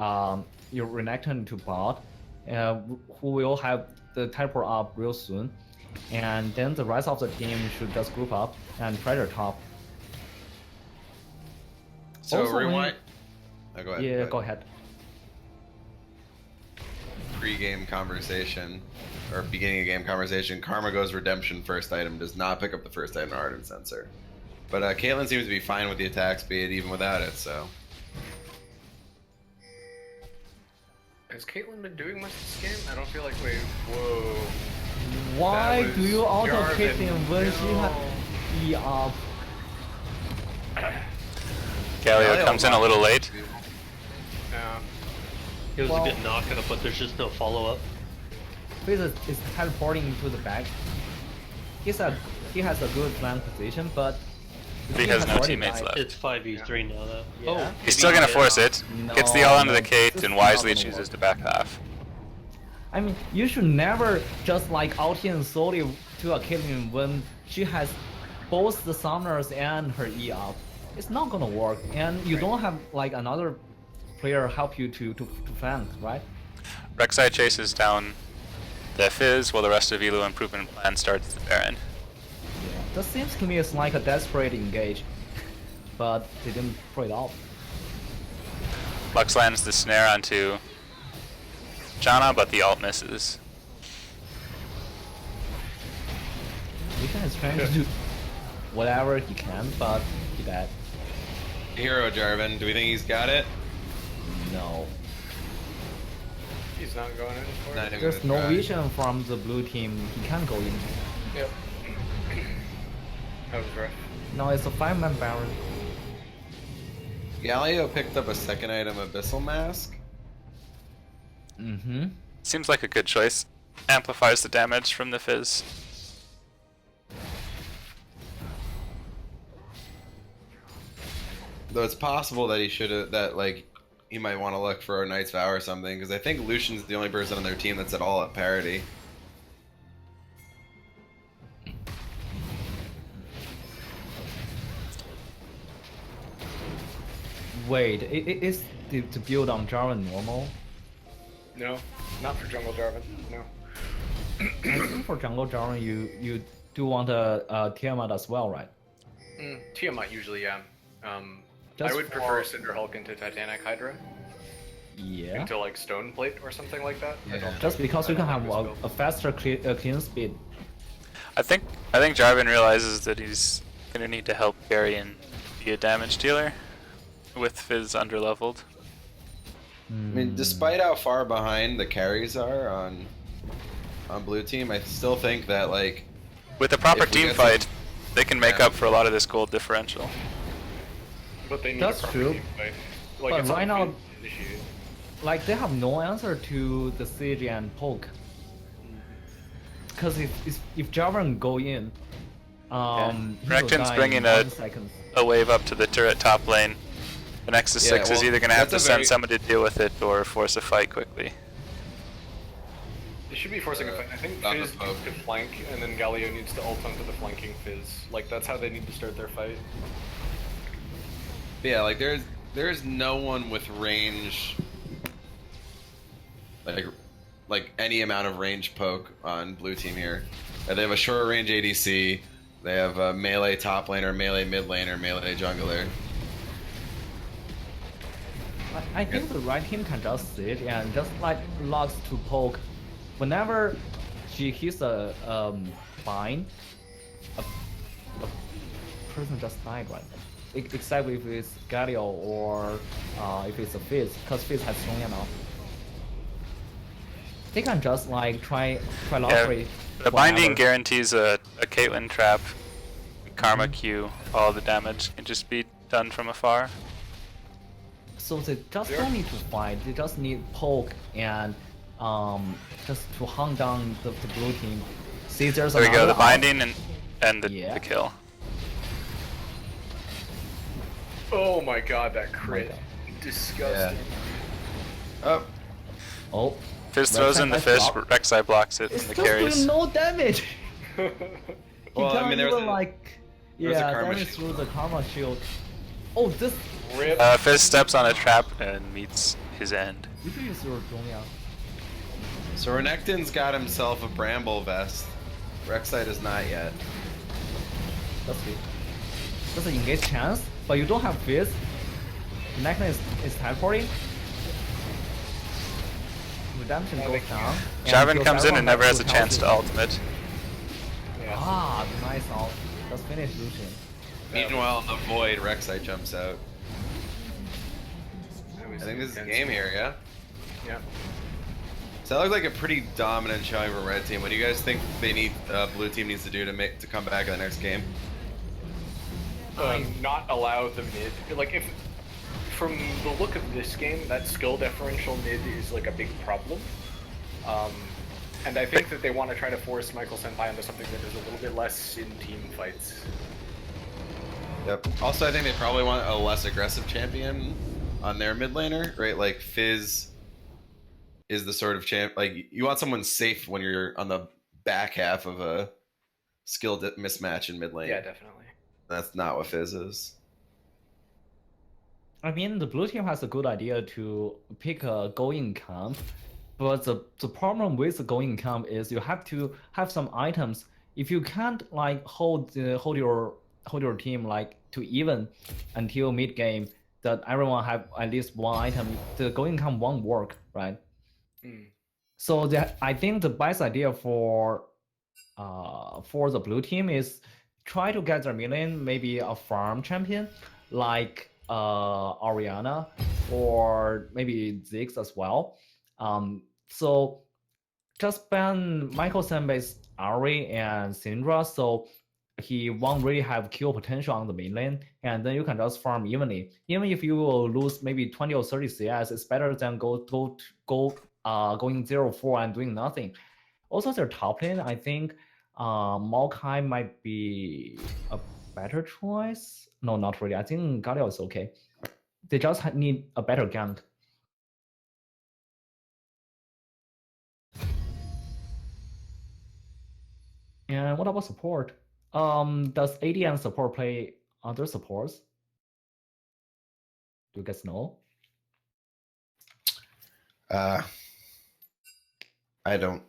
Renekton to bot, who will have the teleport up real soon, and then the rest of the team should just group up and try their top. So Also, when rewind. Oh, go ahead. Yeah, go ahead. Pre-game conversation, or beginning of game conversation. Karma goes redemption first item, does not pick up the first item Ardent Sensor. But Caitlyn seems to be fine with the attack speed even without it, so. Has Caitlyn been doing much this game? I don't feel like whoa. Why That do was you auto Jarvan, kick him when she had no. E up? Galio comes in a little late. Yeah. It was Well- a good knockup, but there's just no follow-up. Fizz is teleporting to the back. He has a good flank position, but He has no already teammates died. left. It's 5v3 now, though. Yeah. Oh, He's still gonna force it. Gets the No, all onto no, the Kate this and is wisely not gonna chooses work. to back off. I mean, you should never just like out in solely to a Caitlyn when she has both the summoners and her E up. It's not gonna work, and you don't have like another player help you to flank, right? Rek'Sai chases down the Fizz while the rest of ELO improvement plan starts the Baron. That seems to me it's like a desperate engage, but they didn't pull it off. Lux lands the snare onto Janna, but the ult misses. Ethan is trying to do whatever he can, but he died. Hero Jarvan, do we think he's got it? No. He's not going in for Not it. even There's gonna no try. vision from the blue team. He can't go in. Yep. That was rough. No, it's a 5-man Baron. Galio picked up a second item, Abyssal Mask. Mm-hmm. Seems like a good choice. Amplifies the damage from the Fizz. Though it's possible that he should have, that like, he might want to look for a Knight's Vow or something, because I think Lucian's the only person on their team that's at all at parity. Wait, is the build on Jarvan normal? No, not for Jungle Jarvan. No. I think for jungle Jarvan, you do want a Tiamat as well, right? Tiamat usually, yeah. I Just would for- prefer Cinder Hulk into Titanic Hydra Yeah. into like Stone Plate or something like that. I Yeah. don't Just think- because I you can don't have think it's a built. faster clean speed. I think Jarvan realizes that he's gonna need to help carry and be a damage dealer with Fizz underleveled. I mean, despite how far behind the carries are on blue team, I still think that like With a proper If we team get fight, they can make Yeah. up for a lot of this gold differential. But they need That's a proper true. team fight. Like, But it's right not now- initiated. Like they have no answer to the Siege and Poke. Because if Jarvan go in, he will Renekton's die bringing in a- 1 second. A wave up to the turret top lane. The Nexus Yeah, 6 is well, either gonna have to that's a send very- somebody to deal with it or force a fight quickly. They should be forcing a fight. I think not Fizz the needs Pope. to flank, and then Galio needs to ult onto the flanking Fizz. Like, that's how they need to start their fight. yeah, like there's no one with range, like any amount of range poke on blue team here. They have a short range ADC. They have a melee top laner, melee mid laner, melee jungler. I think the right team can just sit and just like Lux to Poke. Whenever she hits a bind, a person just died, right? Except if it's Galio or if it's a Fizz, because Fizz has strong enough. They can just like try Yeah, lottery. the binding whatever. guarantees a Caitlyn trap, Karma Q, all the damage can just be done from afar. So they just don't need to fight. They just need poke and just to hunt down the blue team. See, there's There we go, another the binding and the, Yeah. the kill. Oh my god, that Oh my crit. God. Disgusting. Oh, Oh, Fizz throws in the Rek'Sai fish, block. Rek'Sai blocks it It's and the just carries. doing no damage. He Well, I can't mean, there was even a- like there was a yeah, karma damage shield. through the karma shield. Oh, this Rip. Fizz steps on a trap and meets his end. you can use your Donya. so Renekton's got himself a Bramble vest. Rek'Sai does not yet. That's good. That's an engage chance, but you don't have Fizz. Nexus is teleporting. Redemption goes down. and Jarvan kills comes in everyone and never back has a chance to healthy. ultimate. Yeah. Ah, nice ult. Let's finish Lucian. Meanwhile, in the void, Rek'Sai jumps out. That was I think this is a intense. game here, yeah? Yeah. So that looks like a pretty dominant showing from Red Team. What do you guys think they need, Blue Team needs to do to come back in the next game? Not allow the mid. Like, if from the look of this game, that skill differential mid is like a big problem. And I think that they want to try to force Michael Senpai into something that is a little bit less in team fights. Yep. Also, I think they probably want a less aggressive champion on their mid laner, right? Like Fizz is the sort of champ. Like you want someone safe when you're on the back half of a skill mismatch in mid lane. Yeah, definitely. That's not what Fizz is. I mean, the blue team has a good idea to pick a going camp, but the problem with the going camp is you have to have some items. If you can't like hold your team like to even until mid game, that everyone have at least one item, the going camp won't work, right? So I think the best idea for the blue team is try to get their mid lane, maybe a farm champion like Oriana or maybe Ziggs as well. So just ban Michael Senbei's Ari and Syndra, so he won't really have kill potential on the main lane, and then you can just farm evenly. Even if you will lose maybe 20 or 30 CS, it's better than going 0-4 and doing nothing. Also, their top lane, I think Maokai might be a better choice. No, not really. I think Galio is okay. They just need a better gank. And what about support? Does AD and support play other supports? Do you guys know? I don't.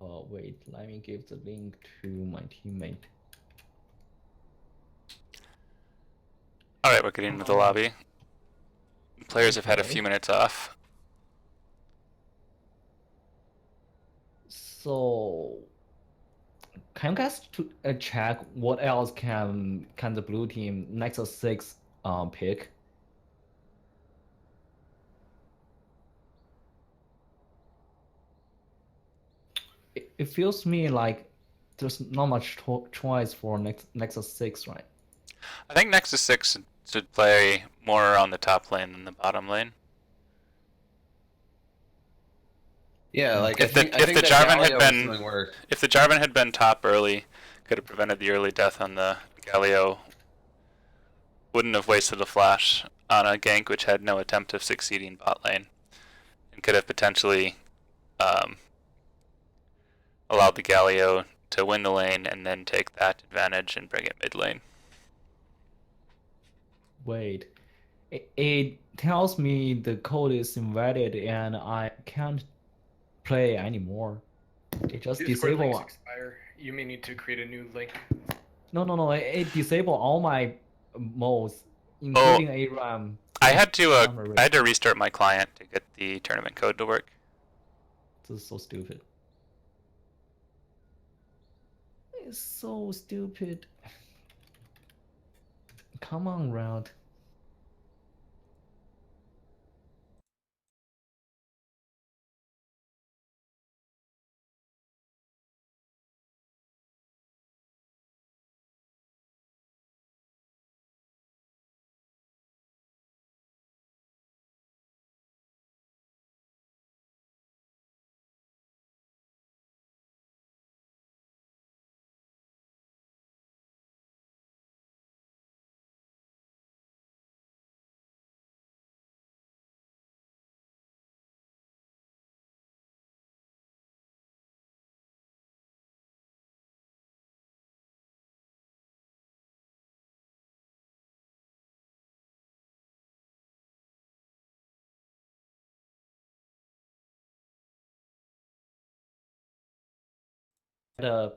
Oh wait, let me give the link to my teammate. Alright, we're getting into the lobby. Players have had a few minutes off. So, can you guys check what else can the blue team Nexus 6 pick? It feels to me like there's not much choice for Nexus 6, right? I think Nexus 6 should play more on the top lane than the bottom lane. Yeah, like If I the think that Jarvan had Galio been- is doing work. If the Jarvan had been top early, could have prevented the early death on the Galio. Wouldn't have wasted a flash on a gank which had no attempt of succeeding bot lane. And could have potentially allowed the Galio to win the lane and then take that advantage and bring it mid lane. Wait, it tells me the code is invalid and I can't play anymore. It just Discord links disable. expire. You may need to create a new link. No. It disable all my modes, including ARAM. I had to restart my client to get the tournament code to work. This is so stupid. It's so stupid. Come on, Riot. The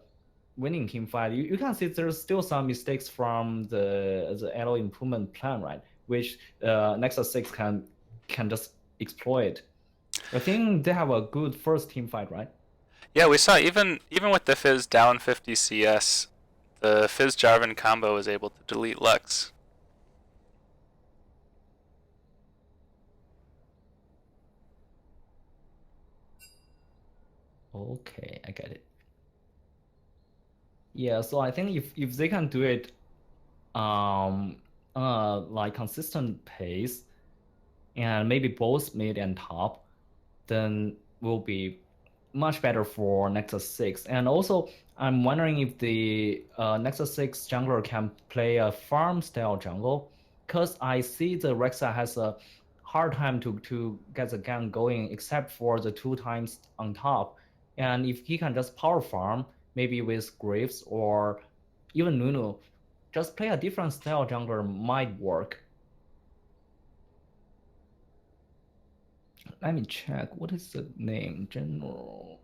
winning team fight, you can see there's still some mistakes from the ELO improvement plan, right? Which Nexus 6 can just exploit. I think they have a good first team fight, right? Yeah, we saw even with the Fizz down 50 CS, the Fizz Jarvan combo was able to delete Lux. Okay, I get it. Yeah, so I think if they can do it like consistent pace and maybe both mid and top, then will be much better for Nexus 6. And also, I'm wondering if the Nexus 6 jungler can play a farm style jungle, because I see the Rexa has a hard time to get the gang going, except for the 2 times on top. And if he can just power farm, maybe with Graves or even Nunu, just play a different style jungler might work. Let me check. What is the name? General.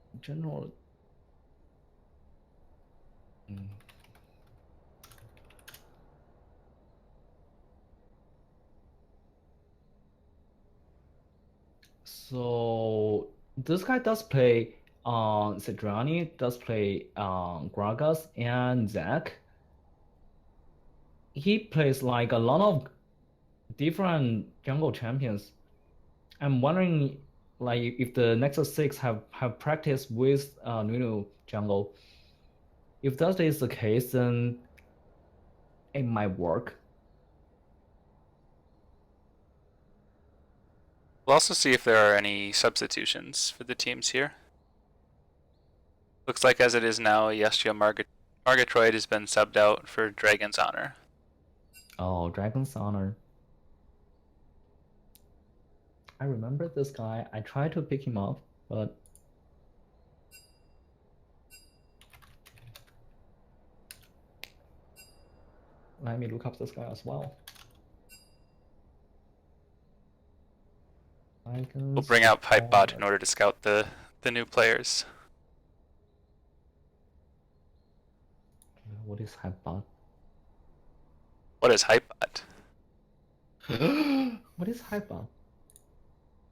Mm. So this guy does play Sedrani, does play Gragas and Zac. He plays like a lot of different jungle champions. I'm wondering like if the Nexus 6 have practiced with Nunu jungle. If that is the case, then it might work. We'll also see if there are any substitutions for the teams here. Looks like as it is now, Yestria Margatroyd has been subbed out for Dragon's Honor. Oh, Dragon's Honor. I remember this guy. I tried to pick him up, but let me look up this guy as well. We'll bring out Pipebot in order to scout the new players. What is Hypebot? What is Hypebot? What is Hypebot?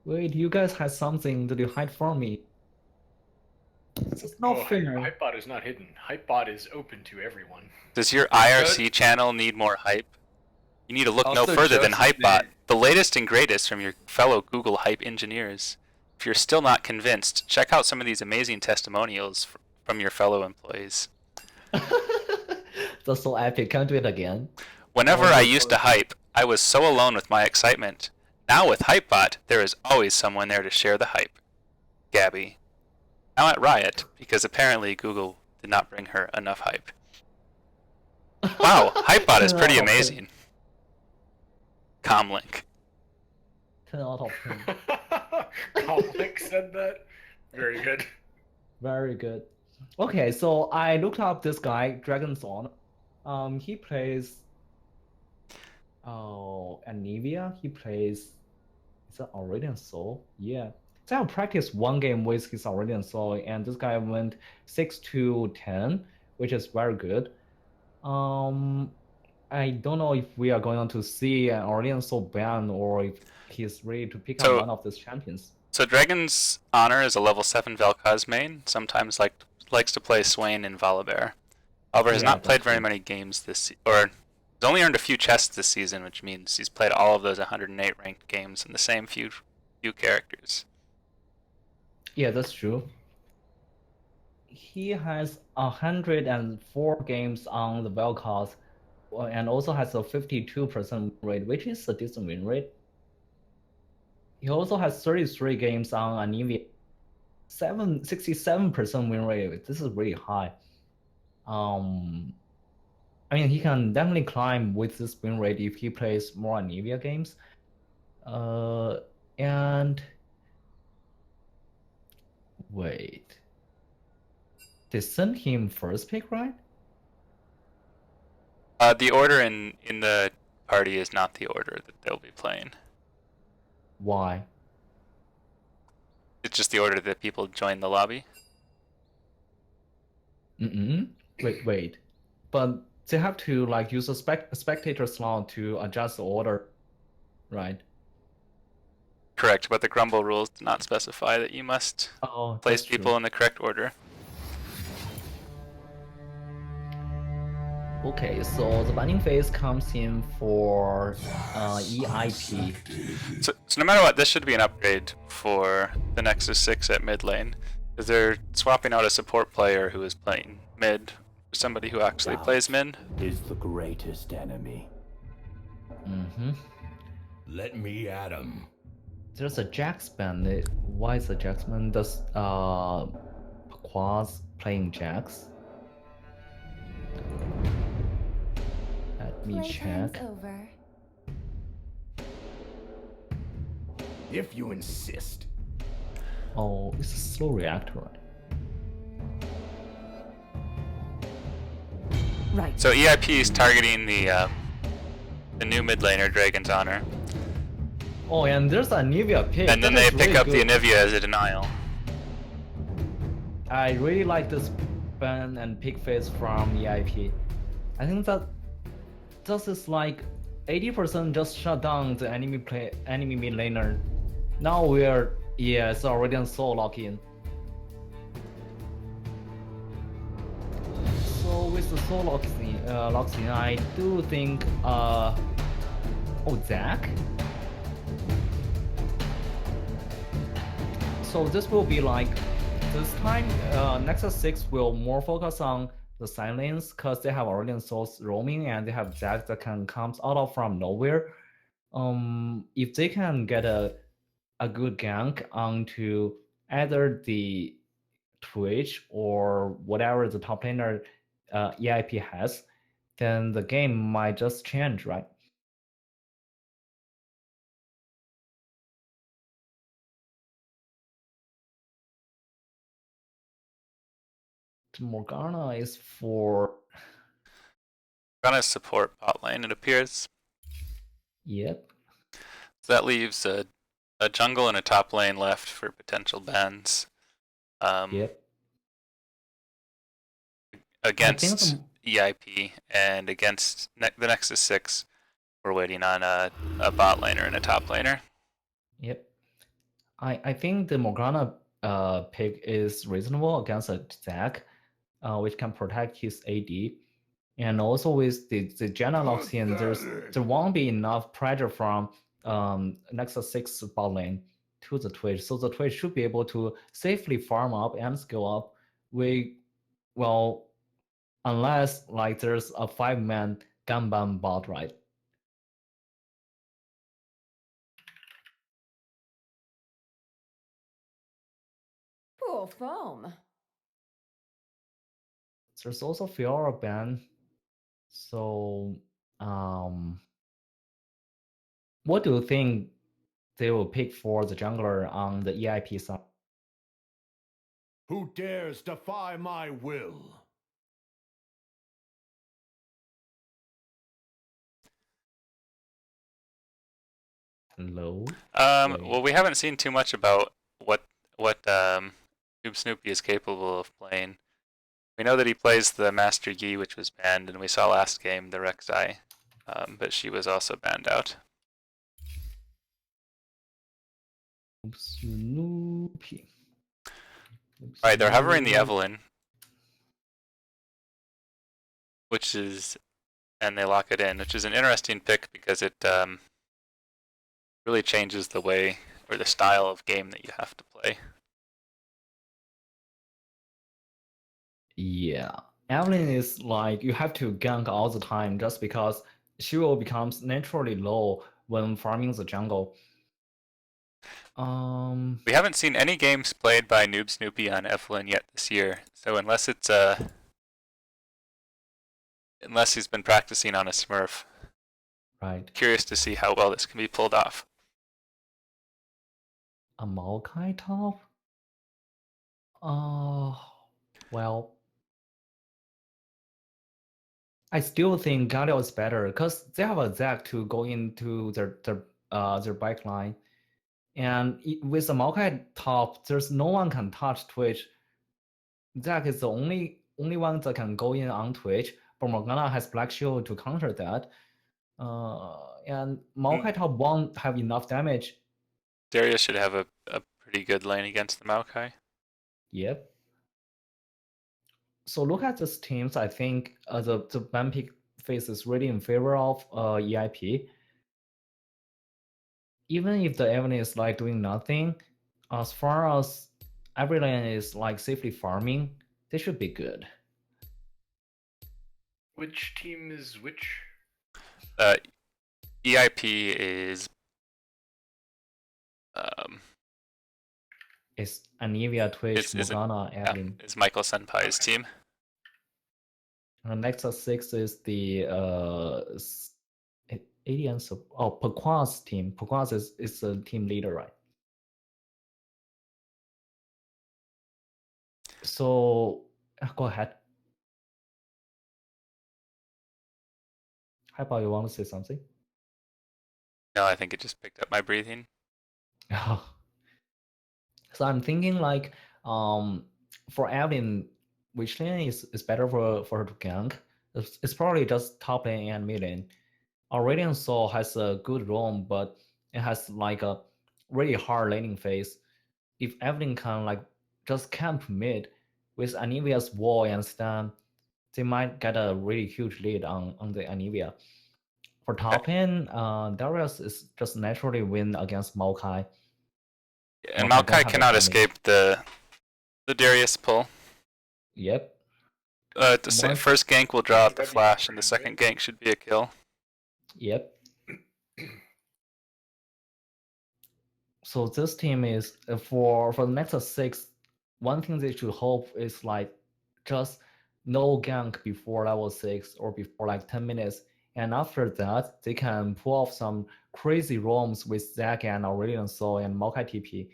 Wait, you guys had something that you hide from me. It's not fair. Hypebot is not hidden. Hypebot is open to everyone. Does your IRC channel need more hype? You need to look no Also, further than Joseph Hypebot, did- the latest and greatest from your fellow Google Hype engineers. If you're still not convinced, check out some of these amazing testimonials from your fellow employees. That's so epic. Can I do it again? Whenever I used to hype, I was so alone with my excitement. Now with Hypebot, there is always someone there to share the hype. Gabby. Now at Riot, because apparently Google did not bring her enough hype. Wow, Hypebot is pretty amazing. Comlink. 10 out of 10. Comlink said that. Very good. Very good. Okay, so I looked up this guy, Dragon's Honor. He plays Anivia. He plays, is that Aurelian Soul? Yeah. So I practiced one game with his Aurelian Soul, and this guy went 6-10, which is very good. I don't know if we are going to see an Aurelian Soul ban or if he's ready to pick up one of these champions. So Dragon's Honor is a level 7 Vel'Koz main. Sometimes likes to play Swain and Volibear. However, has Yeah, not played that's very true. many games or he's only earned a few chests this season, which means he's played all of those 108 ranked games in the same few characters. Yeah, that's true. He has 104 games on the Vel'Koz, and also has a 52% win rate, which is a decent win rate. He also has 33 games on Anivia, 67% win rate. This is really high. I mean, he can definitely climb with this win rate if he plays more Anivia games. And wait, they sent him first pick, right? The order in the party is not the order that they'll be playing. Why? It's just the order that people join the lobby. Wait. But they have to like use a spectator slot to adjust the order, right? Correct, but the Grumble rules do not specify that you must Oh, place that's people true. in the correct order. Okay, so the banning phase comes in for EIP. So no matter what, this should be an upgrade for the Nexus 6 at mid lane, because they're swapping out a support player who is playing mid for somebody who actually plays mid. Is the greatest enemy. Let me at him. There's a Jax ban. Why is a Jax ban? Does Quaz playing Jax? Let me Playtime's check. over. If you insist. Oh, it's a slow reactor, right? Right. So EIP is targeting the new mid laner, Dragon's Honor, Oh, and there's a Nivea pick. and then That they is pick really up good. the Anivia as a denial. I really like this ban and pick phase from EIP. I think that this is like 80% just shut down the enemy mid laner. Now it's already on soul lock in. So with the soul locks in, I do think Zach. So this will be like this time Nexus 6 will more focus on the side lanes because they have Aurelion Souls roaming and they have Zac that can come out of from nowhere. If they can get a good gank onto either the Twitch or whatever the top laner EIP has, then the game might just change, right? Morgana is for Gonna support bot lane, it appears. yep. So that leaves a jungle and a top lane left for potential bans. Yep. Against EIP and against the Nexus 6, we're waiting on a bot laner and a top laner. Yep. I think the Morgana pick is reasonable against a Zac, which can protect his AD. And also with the Janna locks in, there won't be enough pressure from Nexus 6 bot lane to the Twitch. So the Twitch should be able to safely farm up and scale up. Unless like there's a 5-man Ganban bot, right? Poor foam. There's also Fiora ban. So what do you think they will pick for the jungler on the EIP side? Who dares defy my will? Low? Well, we haven't seen too much about what Noob Snoopy is capable of playing. We know that he plays the Master Yi, which was banned, and we saw last game the Rek'Sai, but she was also banned out. Snoopy. Right, they're hovering the Evelyn, which is, and they lock it in, which is an interesting pick because it really changes the way or the style of game that you have to play. Yeah, Evelyn is like you have to gank all the time just because she will becomes naturally low when farming the jungle. We haven't seen any games played by Noob Snoopy on Evelyn yet this year, so unless it's unless he's been practicing on a Smurf, right. curious to see how well this can be pulled off. A Maokai top? Well, I still think Galio is better because they have a Zac to go into their bike line. And with the Maokai top, there's no one can touch Twitch. Zac is the only one that can go in on Twitch, but Morgana has Black Shield to counter that. And Maokai top won't have enough damage. Darius should have a pretty good lane against the Maokai. Yep. So look at these teams. I think the ban pick phase is really in favor of EIP. Even if the Evelyn is like doing nothing, as far as every lane is like safely farming, they should be good. Which team is which? EIP is It's Anivia, Twitch, Morgana, Evelyn. It's Michael Senpai's team. Nexus 6 is the aliens. Oh, Pequa's team. Pequa's is the team leader, right? So go ahead. How about you want to say something? No, I think it just picked up my breathing. So I'm thinking like for Evelyn, which lane is better for her to gank? It's probably just top lane and mid lane. Aurelion Soul has a good roam, but it has like a really hard laning phase. If Evelyn can like just camp mid with Anivia's wall and stun, they might get a really huge lead on the Anivia. For top lane, Darius is just naturally win against Maokai. And Maokai cannot escape the Darius pull. Yep. First gank will draw out the flash, and the second gank should be a kill. Yep. So this team is for the Nexus 6, one thing they should hope is like just no gank before level 6 or before like 10 minutes. And after that, they can pull off some crazy roams with Zac and Aurelion Soul and Maokai TP.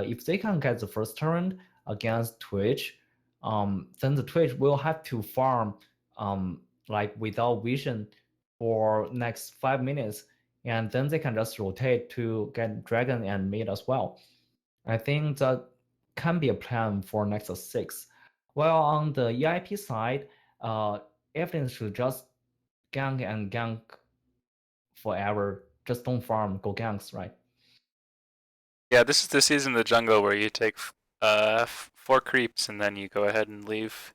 If they can get the first turn against Twitch, then the Twitch will have to farm like without vision for next 5 minutes, and then they can just rotate to get Dragon and mid as well. I think that can be a plan for Nexus 6. While on the EIP side, everything should just gank and gank forever. Just don't farm, go ganks, right? Yeah, this is the season of the jungle where you take 4 creeps and then you go ahead and leave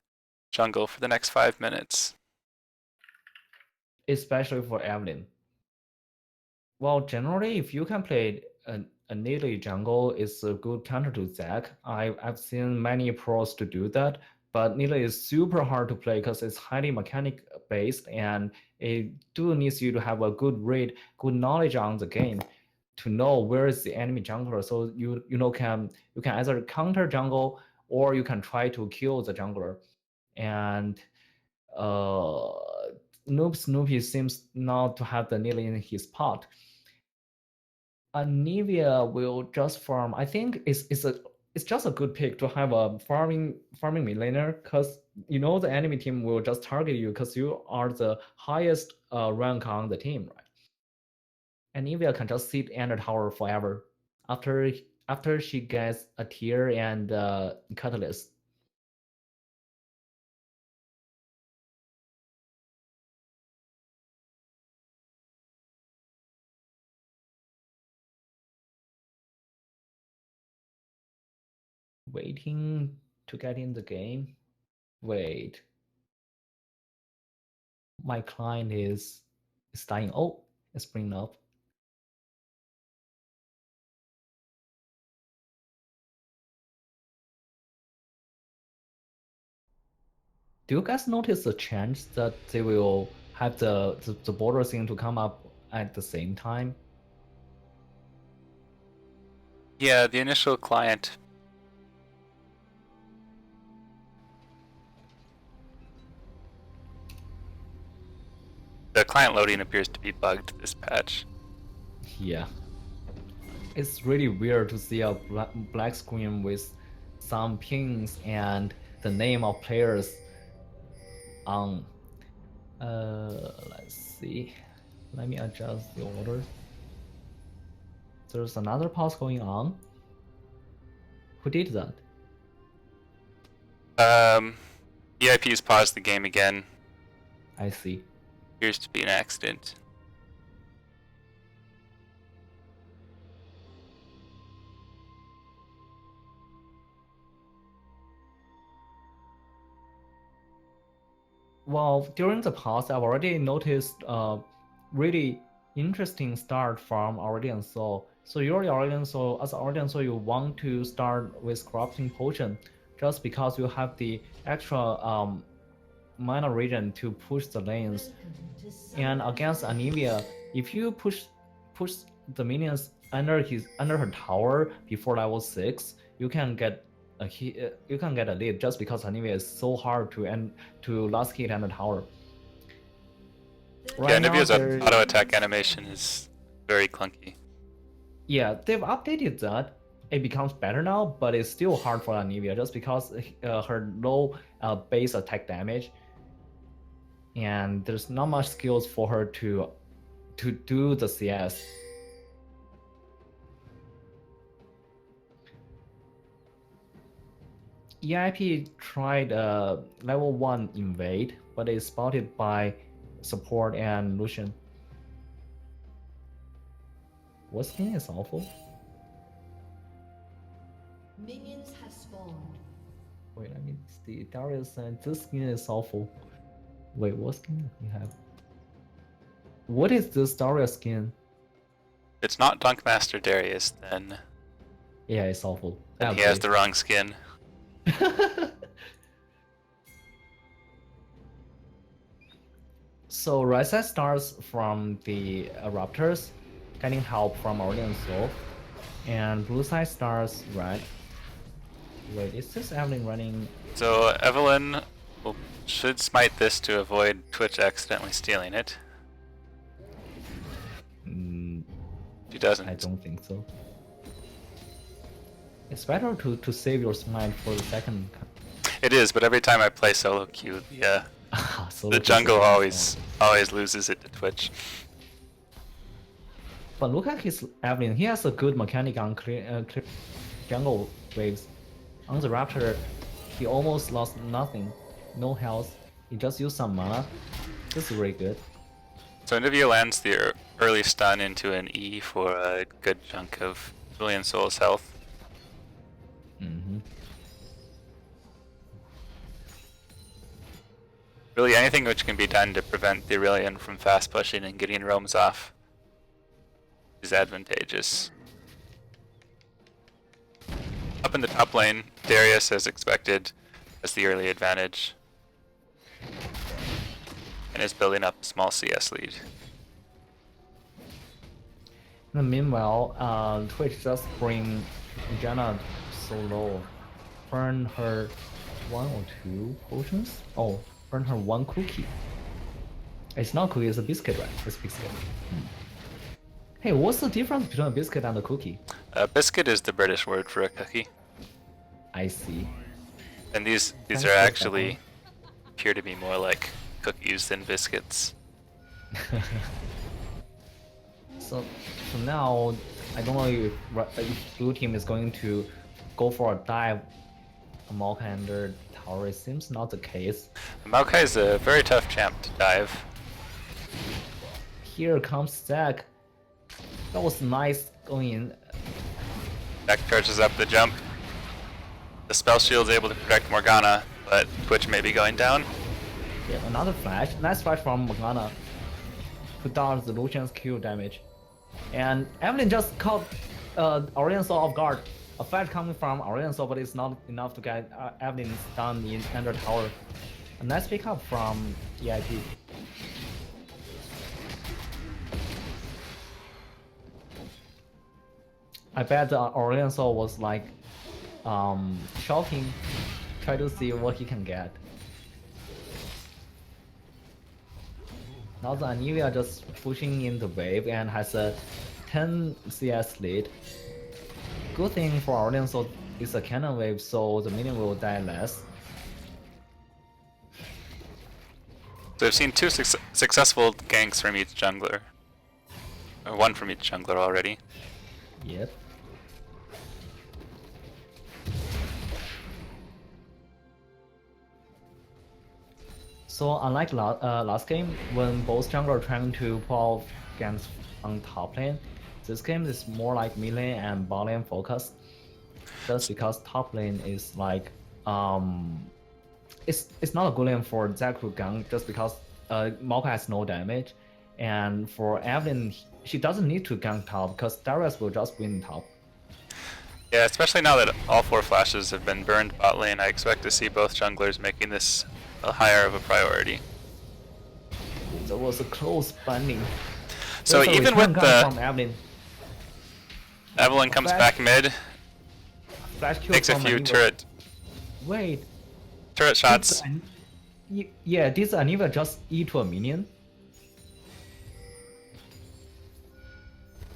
jungle for the next 5 minutes. Especially for Evelyn. Well, generally, if you can play a Neely jungle, it's a good counter to Zac. I've seen many pros to do that, but Neely is super hard to play because it's highly mechanic based, and it do needs you to have a good read, good knowledge on the game to know where is the enemy jungler. So you can either counter jungle or you can try to kill the jungler. And Noob Snoopy seems not to have the Neely in his pot. Anivia will just farm. I think it's just a good pick to have a farming mid laner, because the enemy team will just target you because you are the highest rank on the team, right? Anivia can just sit in the tower forever after she gets a tier and catalyst. Waiting to get in the game. Wait. My client is dying. Oh, it's bringing up. Do you guys notice the change that they will have the border thing to come up at the same time? Yeah, the initial client. The client loading appears to be bugged this patch. Yeah. It's really weird to see a black screen with some pings and the name of players on. Let's see. Let me adjust the order. There's another pause going on. Who did that? EIP's paused the game again. I see. Appears to be an accident. Well, during the pause, I've already noticed a really interesting start from Aurelian Soul. So usually Aurelian Soul, as Aurelian Soul, you want to start with Corrupting Potion just because you have the extra mana regen to push the lanes. And against Anivia, if you push the minions under her tower before level 6, you can get a lead just because Anivia is so hard to last hit on the tower. Yeah, Anivia's auto attack animation is very clunky. Yeah, they've updated that. It becomes better now, but it's still hard for Anivia just because her low base attack damage, and there's not much skills for her to do the CS. EIP tried level 1 invade, but is spotted by support and Lucian. What skin is awful? Minions have spawned. Wait, let me see. Darius said this skin is awful. Wait, what skin do we have? What is this Darius skin? It's not Dunkmaster Darius, then. Yeah, it's awful. Then he has the wrong skin. So Ryza starts from the Raptors, getting help from Aurelian Soul, and blue side starts red. Wait, is this Evelyn running? So Evelyn should smite this to avoid Twitch accidentally stealing it. She doesn't. I don't think so. It's better to save your smite for the second. It is, but every time I play solo queue, the jungle always loses it to Twitch. But look at his Evelyn. He has a good mechanic on clear jungle waves. On the Raptor, he almost lost nothing, no health. He just used some mana. This is really good. So Anivia lands the early stun into an E for a good chunk of Aurelian Soul's health. Really, anything which can be done to prevent the Aurelian from fast pushing and getting roams off is advantageous. Up in the top lane, Darius, as expected, has the early advantage and is building up a small CS lead. And meanwhile, Twitch just bring Janna so low. Burn her 1 or 2 potions? Oh, burn her 1 cookie. It's not cookie, it's a biscuit, right? It's biscuit. Hey, what's the difference between a biscuit and a cookie? A biscuit is the British word for a cookie. I see. And these are actually appear to be more like cookies than biscuits. So now, I don't know if blue team is going to go for a dive Maokai under tower. It seems not the case. Maokai is a very tough champ to dive. Here comes Zac. That was nice going in. Zac charges up the jump. The spell shield's able to protect Morgana, but Twitch may be going down. Yeah, another flash. Nice flash from Morgana to down the Lucian's Q damage. And Evelyn just caught Aurelion Sol off guard. A flash coming from Aurelion Sol, but it's not enough to get Evelyn down in under tower. A nice pickup from EIP. I bet Aurelion Sol was like shopping, try to see what he can get. Now the Anivia just pushing in the wave and has a 10 CS lead. Good thing for Aurelion Sol is a cannon wave, so the minion will die less. So we've seen two successful ganks from each jungler. Or one from each jungler already. Yep. So unlike last game, when both jungler are trying to pull off ganks on top lane, this game is more like mid lane and bot lane focus. Just because top lane is like it's not a good lane for Zac to gank just because Maokai has no damage, and for Evelyn she doesn't need to gank top because Darius will just win top. Yeah, especially now that all 4 flashes have been burned bot lane, I expect to see both junglers making this a higher of a priority. There was a close banding. So There's a even return with gun the from Evelyn comes Flash- back mid, Flash kill takes a from few Anivia. Wait. turret shots. Yeah, this Anivia just E to a minion.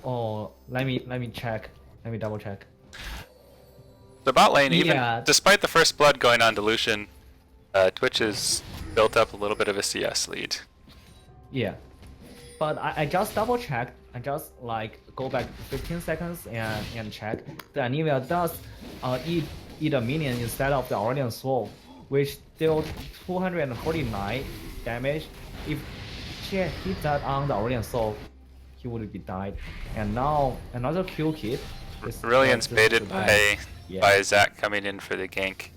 Oh, let me check. Let me double check. The bot lane, even Yeah. despite the first blood going on to Lucian, Twitch has built up a little bit of a CS lead. Yeah, but I just double checked. I just like go back 15 seconds and check. The Anivia does eat a minion instead of the Aurelion Sol, which dealt 249 damage. If she had hit that on the Aurelion Sol, he would be died. And now another Q kit. Brilliance baited by Yeah. Zac coming in for the gank.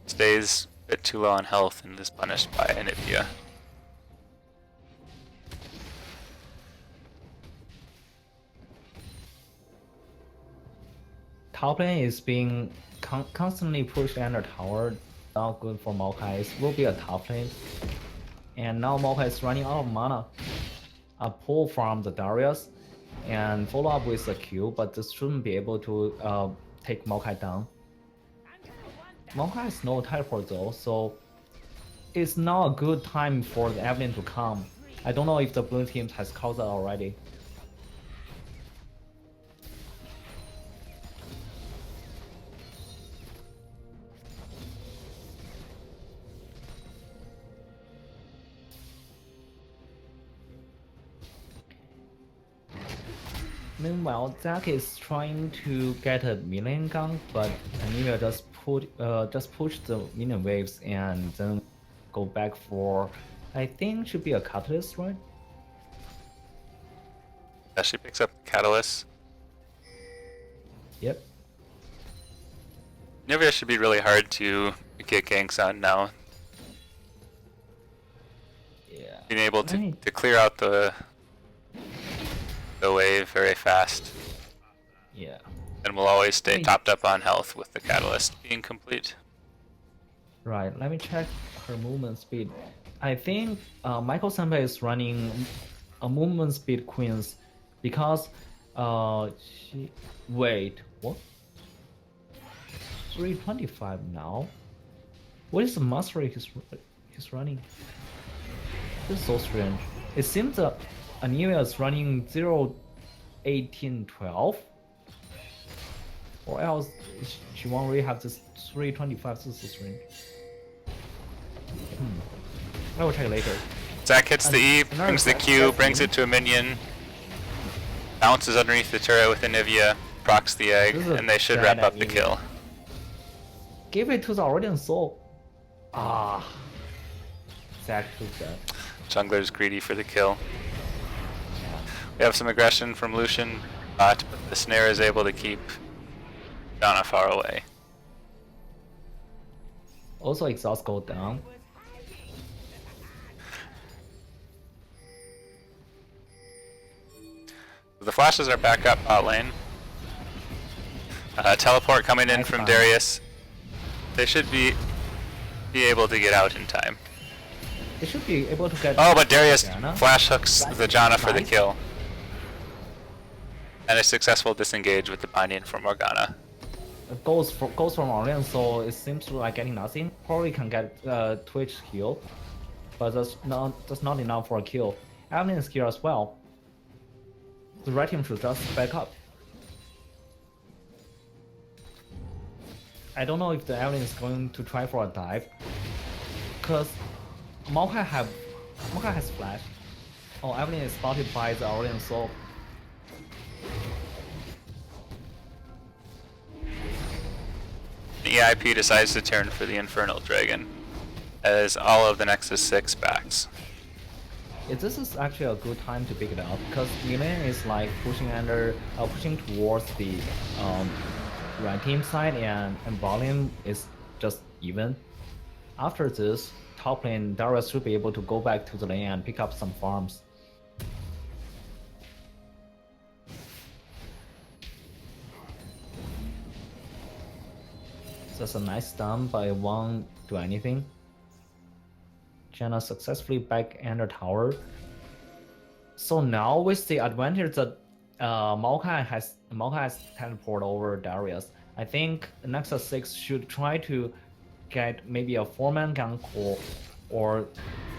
Stays a bit too low on health and is punished by Anivia. Top lane is being constantly pushed under tower. Not good for Maokai. It will be a top lane. And now Maokai is running out of mana. A pull from the Darius and follow up with a Q, but this shouldn't be able to take Maokai down. Maokai has no teleport though, so it's not a good time for the Evelyn to come. I don't know if the blue team has called that already. Meanwhile, Zac is trying to get a minion gun, but Anivia just push the minion waves and then go back for, I think should be a catalyst, right? Yeah, she picks up the catalyst. Yep. Anivia should be really hard to get ganks on now. Yeah. Being able to clear out the wave very fast. Yeah. And will always stay topped up on health with the catalyst being complete. Right, let me check her movement speed. I think Michael Senpai is running a movement speed queens because wait, what? 325 now? What is the mastery he's running? This is so strange. It seems that Anivia is running 0.1812, or else she won't really have this 325. This is strange. I will check later. Zac hits the E, brings the Q, brings it to a minion, bounces underneath the turret with Anivia, procs the egg, and they should wrap up the kill. Give it to the Aurelion Sol. Ah, Zac took that. Jungler's greedy for the kill. We have some aggression from Lucian, but the snare is able to keep Donna far away. Also, exhaust go down. The flashes are back up bot lane. Teleport coming in Nice from time. Darius. They should be able to get out in time. They should be able to get. Oh, but Darius Janna. flash hooks the Janna for the Nice. kill. And a successful disengage with the binding from Morgana. Goes from Orleans, so it seems to like getting nothing. Probably can get Twitch heal, but that's not enough for a kill. Evelyn is here as well. The red team should just back up. I don't know if the Evelyn is going to try for a dive, because Maokai has flash. Oh, Evelyn is spotted by the Orleans Soul. The EIP decides to turn for the Infernal Dragon, as all of the Nexus 6 backs. This is actually a good time to pick it up because Elaine is like pushing towards the red team side, and volume is just even. After this, top lane Darius should be able to go back to the lane and pick up some farms. That's a nice stun, but it won't do anything. Janna successfully back enter tower. So now with the advantage that Maokai has teleport over Darius, I think Nexus 6 should try to get maybe a 4-man gank or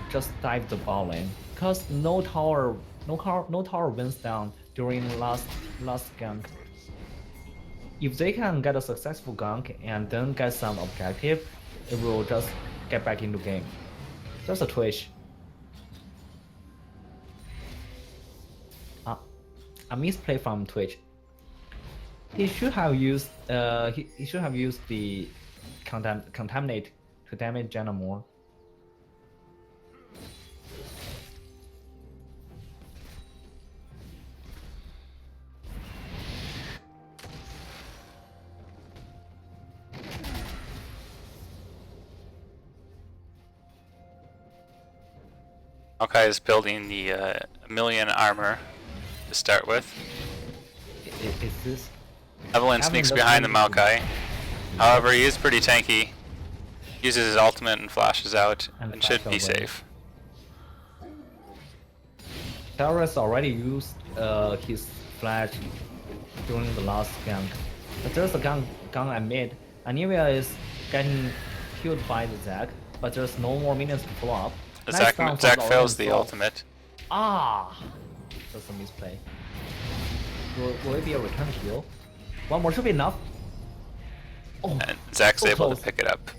just dive the bot lane. Cause no tower wins down during last gank. If they can get a successful gank and then get some objective, it will just get back into game. Just a Twitch. A misplay from Twitch. He should have used the contaminate to damage Janna more. Maokai is building the million armor to start with. Is this? Evelyn sneaks behind the Maokai. However, he is pretty tanky. Uses his ultimate and flashes out and should be safe. Darius already used his flash during the last gank. But there's a gank at mid. Anivia is getting killed by the Zac, but there's no more minions to follow up. Zac fails the Orleans Soul. ultimate. Ah! That's a misplay. Will it be a return kill? One more should be enough. Oh, And Zac's so able close. to pick it up.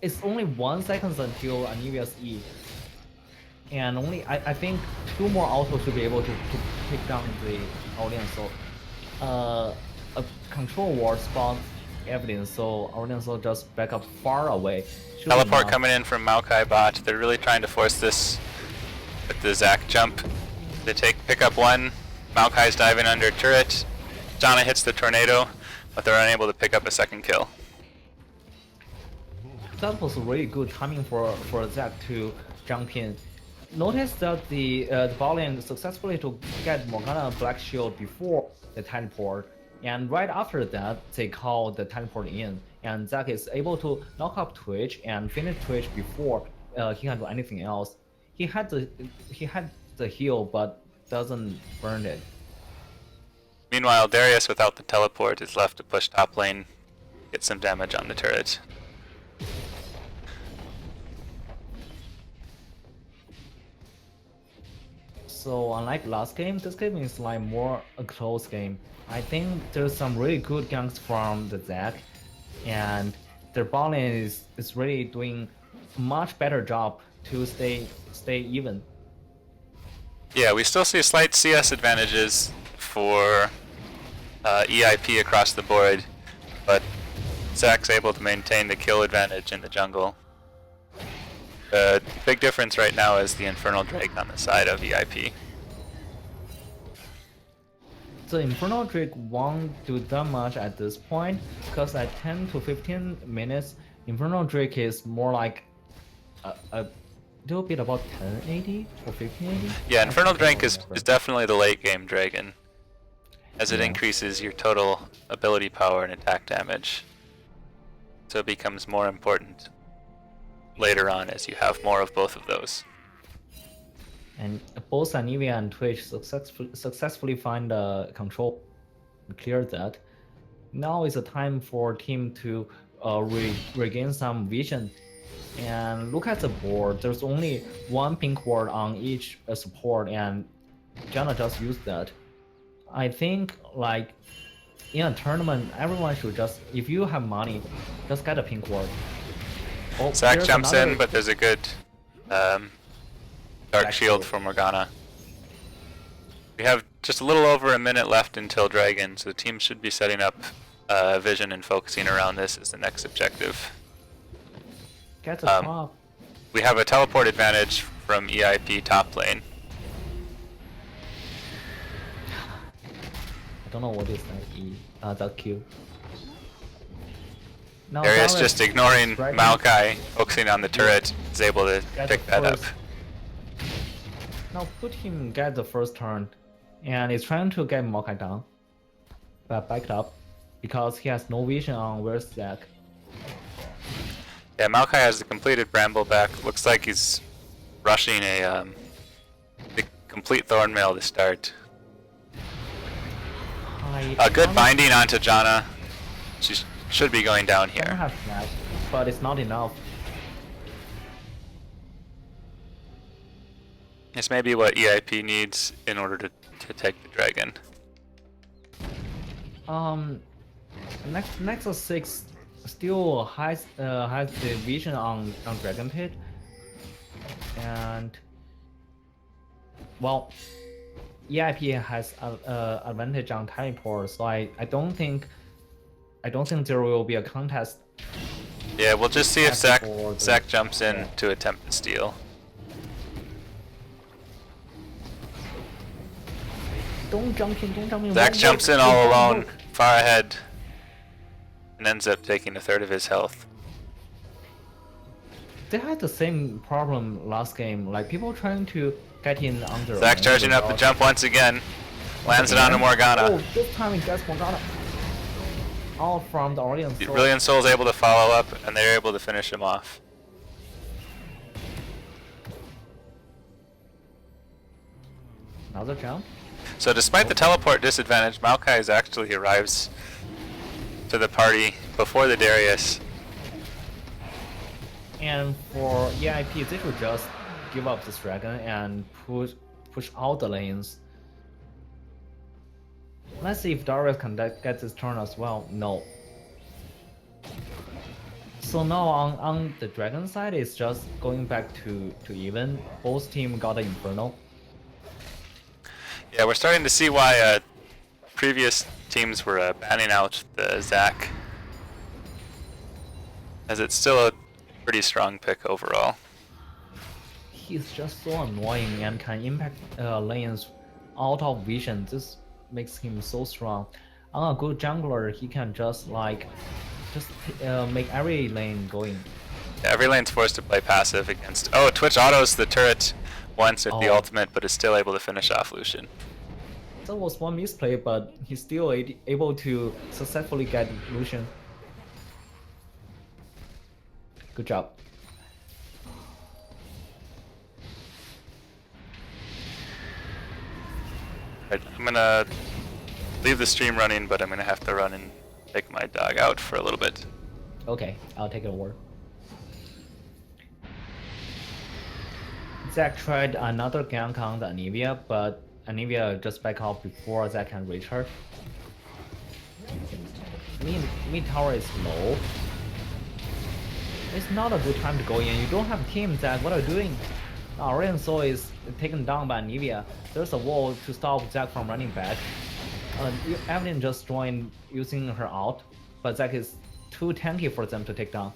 It's only 1 second until Anivia's E. And only, I think 2 more autos should be able to take down the Orleans Soul. A control ward spawns evidence, so Orleans Soul just back up far away. Should be Teleport enough. coming in from Maokai bot. They're really trying to force this with the Zac jump. They pick up 1. Maokai's diving under turret. Janna hits the tornado, but they're unable to pick up a second kill. That was really good timing for Zac to jump in. Notice that the bot lane successfully to get Morgana Black Shield before the teleport, and right after that they call the teleport in, and Zac is able to knock up Twitch and finish Twitch before he can do anything else. He had the heal, but doesn't burn it. Meanwhile, Darius without the teleport is left to push top lane, get some damage on the turret. So unlike last game, this game is like more a close game. I think there's some really good ganks from the Zac, and their bot lane is really doing much better job to stay even. Yeah, we still see slight CS advantages for EIP across the board, but Zac's able to maintain the kill advantage in the jungle. The big difference right now is the Infernal Drake on the side of EIP. The Infernal Drake won't do that much at this point, because at 10 to 15 minutes, Infernal Drake is more like a little bit about 1080 or 1580. Yeah, Infernal Drake is definitely the late game dragon, as it Yeah. increases your total ability power and attack damage. So it becomes more important later on as you have more of both of those. And both Anivia and Twitch successfully find the control, clear that. Now is the time for team to regain some vision. And look at the board. There's only one pink ward on each support, and Janna just used that. I think like in a tournament, everyone should just, if you have money, just get a pink ward. Oh, Zac there's jumps another- in, but there's a good Dark Shield for Morgana. We have just a little over a minute left until Dragon, so the team should be setting up vision and focusing around this as the next objective. Get the top. We have a teleport advantage from EIP top lane. I don't know what is that E. That Q. Now Darius Darius just ignoring striking. Maokai, focusing on the turret, is able to Get pick the that up. first. Now put him get the first turn, and he's trying to get Maokai down, but backed up because he has no vision on where's Zac. Yeah, Maokai has the completed Bramble back. Looks like he's rushing the complete Thornmail to start. A good binding onto Janna. She should be going down I don't here. have that, but it's not enough. This may be what EIP needs in order to take the dragon. Nexus 6 still has the vision on Dragon Pit, and well, EIP has advantage on teleport, so I don't think there will be a contest. Yeah, we'll just see if After for the- Zac jumps in to attempt the steal. Don't jump in. Zac Won't jumps work, in it all won't alone, work. far ahead, and ends up taking a third of his health. They had the same problem last game, like people trying to get in under. Zac charging up the jump once again, lands it onto Morgana. Oh, this time it gets Morgana. All from the audience. So Brilliant Soul's able to follow up, and they're able to finish him off. another jump. So despite the teleport disadvantage, Maokai actually arrives to the party before the Darius. And for EIP, they should just give up this dragon and push out the lanes. Let's see if Darius can get this turn as well. No. So now on the dragon side, it's just going back to even. Both team got an Inferno. Yeah, we're starting to see why previous teams were banning out the Zac, as it's still a pretty strong pick overall. He's just so annoying and can impact lanes out of vision. This makes him so strong. On a good jungler, he can just make every lane going. Yeah, every lane's forced to play passive against... Oh, Twitch autos the turret once with the Oh. ultimate, but is still able to finish off Lucian. That was one misplay, but he's still able to successfully get Lucian. Good job. Right, I'm gonna leave the stream running, but I'm gonna have to run and take my dog out for a little bit. Okay, I'll take it over. Zac tried another gank on the Anivia, but Anivia just back off before Zac can reach her. Mid tower is low. It's not a good time to go in. You don't have team, Zac. What are you doing? Orion Soul is taken down by Anivia. There's a wall to stop Zac from running back. Evelyn just joined using her ult, but Zac is too tanky for them to take down.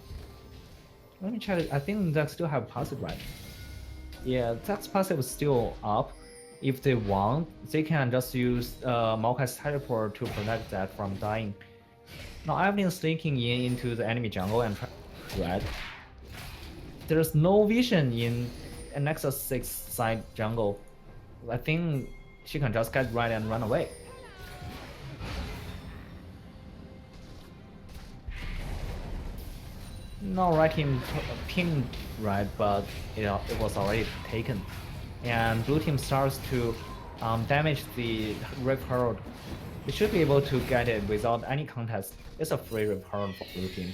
Let me check. I think Zac still have passive, right? Yeah, Zac's passive is still up. If they want, they can just use Maokai's teleport to protect Zac from dying. Now Evelyn is sneaking into the enemy jungle and red. There's no vision in a Nexus 6 side jungle. I think she can just get red and run away. No red team pinged red, but it was already taken. And blue team starts to damage the Rift Herald. They should be able to get it without any contest. It's a free Rift Herald for blue team.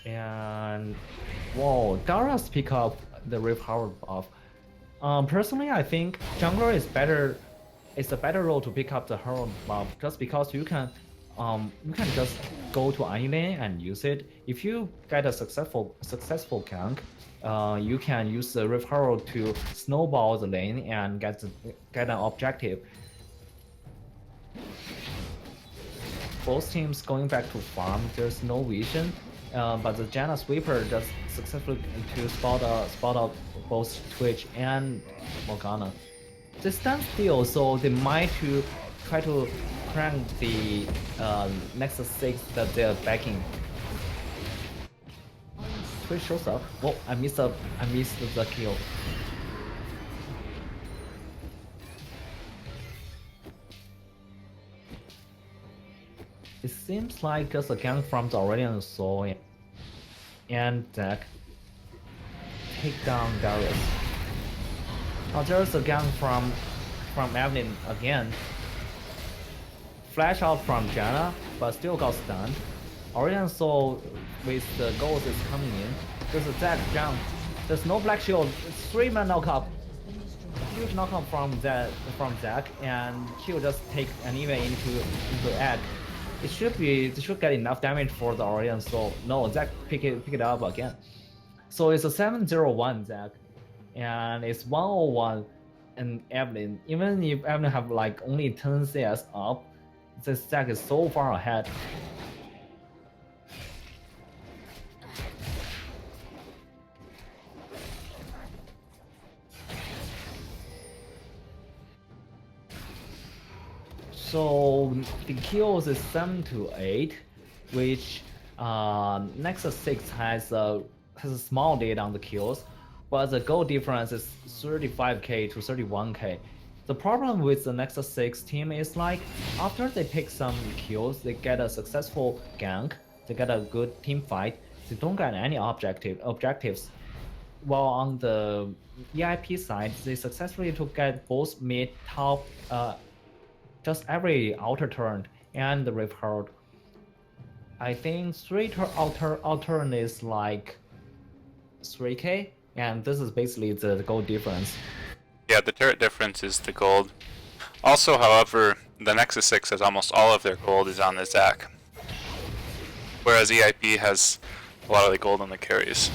And whoa, Darius pick up the Rift Herald buff. Personally, I think jungler is better. It's a better role to pick up the Herald buff, just because you can just go to any lane and use it. If you get a successful gank, you can use the Rift Herald to snowball the lane and get an objective. Both teams going back to farm. There's no vision, but the Janna Sweeper just successfully to spot out both Twitch and Morgana. They stand still, so they might try to crank the Nexus 6 that they're backing. Twitch shows up. Oh, I missed the kill. It seems like just a gank from the Aurelion Soul and Zac take down Darius. Now there's a gank from Evelyn again. Flash out from Janna, but still got stunned. Aurelion Soul with the ghost is coming in. There's a Zac jump. There's no black shield. 3-man knockup. Huge knockup from Zac, and he'll just take an even into egg. It should get enough damage for the Aurelion Soul. No, Zac pick it up again. So it's a 7-0-1 Zac, and it's 101 and Evelyn. Even if Evelyn have like only 10 CS up, this Zac is so far ahead. So the kills is 7-8, which Nexus 6 has a small lead on the kills, but the goal difference is 35k to 31k. The problem with the Nexus 6 team is like after they pick some kills, they get a successful gank, they get a good team fight, they don't get any objectives. While on the EIP side, they successfully to get both mid, top, just every outer turn and the Rift Herald. I think 3 outer turn is like 3k, and this is basically the gold difference. Yeah, the turret difference is the gold. Also, however, the Nexus 6 has almost all of their gold is on the Zac, whereas EIP has a lot of the gold on the carries.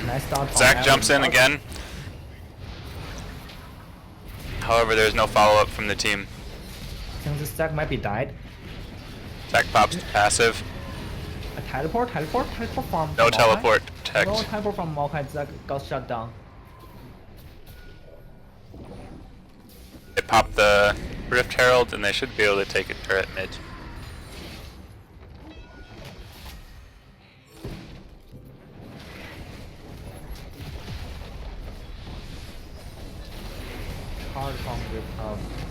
Nice start. Zac jumps in again. However, there's no follow-up from the team. I think this Zac might be died. Zac pops to passive. A teleport from No Maokai. teleport to protect. No teleport from Maokai. Zac got shut down. They pop the Rift Herald and they should be able to take a turret mid. Hard from Rift.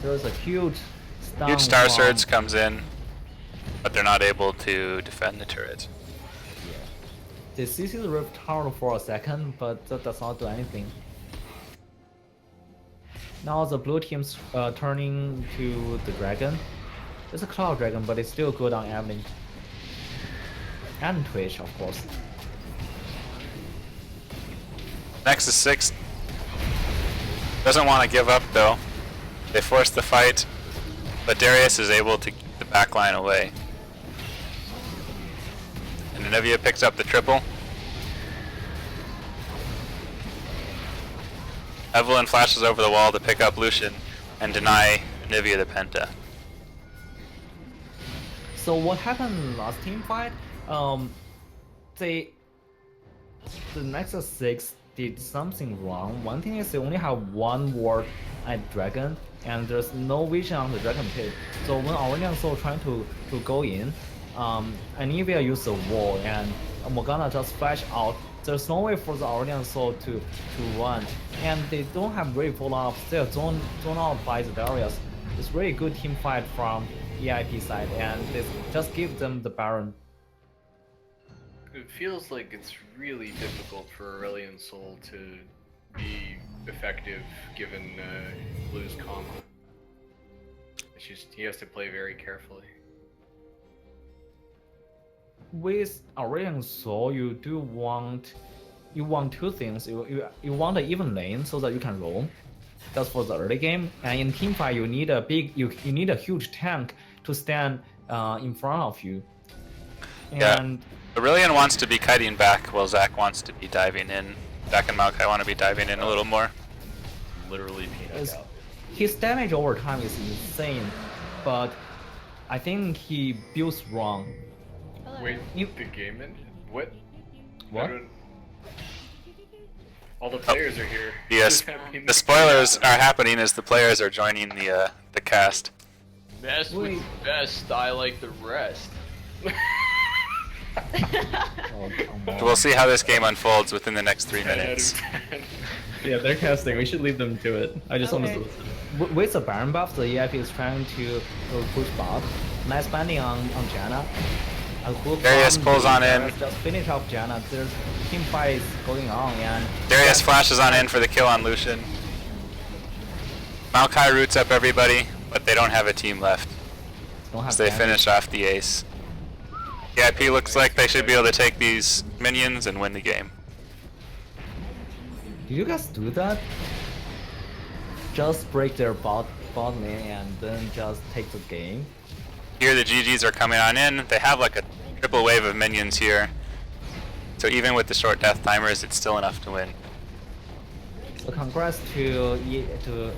There's a huge stun. Huge Star from... Surge comes in, but they're not able to defend the turret. They CC the Rift Herald for a second, but that does not do anything. Now the blue team's turning to the dragon. It's a Cloud Dragon, but it's still good on Evelyn. And Twitch, of course. Nexus 6 doesn't want to give up though. They force the fight, but Darius is able to keep the backline away. And Anivia picks up the triple. Evelyn flashes over the wall to pick up Lucian and deny Anivia the penta. So what happened last team fight? The Nexus 6 did something wrong. One thing is they only have one ward at dragon, and there's no vision on the dragon pit. So when Aurelion Soul trying to go in, Anivia used the wall and Morgana just flash out. There's no way for the Aurelion Soul to run, and they don't have really follow-up. They're zoned out by the Darius. It's really good team fight from EIP side, and they just give them the Baron. It feels like it's really difficult for Aurelion Soul to be effective given Blue's combo. It's just he has to play very carefully. With Aurelion Soul, you want two things. You want an even lane so that you can roam. That's for the early game. And in teamfight, you need you need a huge tank to stand in front of you. And Aurelion wants to be kiting back while Zach wants to be diving in. Zach and Maokai want to be diving in a little more. Literally peanut out. His damage over time is insane, but I think he builds wrong. Wait, the game engine? What? What? All the players are here. Yes, the spoilers are happening as the players are joining the cast. Mess with the best, I like the rest. Oh, come on. We'll see how this game unfolds within the next 3 minutes. Yeah, they're casting. We should leave them to it. I just want to listen. With the Baron buff, the EIP is trying to push bot. Nice banding on Janna. Darius pulls on in. Just finish off Janna. There's team fight is going on, and Darius flashes on in for the kill on Lucian. Maokai roots up everybody, but they don't have a team left. As they finish off the ace. EIP looks like they should be able to take these minions and win the game. Did you guys do that? Just break their bot lane and then just take the game? Here the GGs are coming on in. They have like a triple wave of minions here. So even with the short death timers, it's still enough to win. So congrats to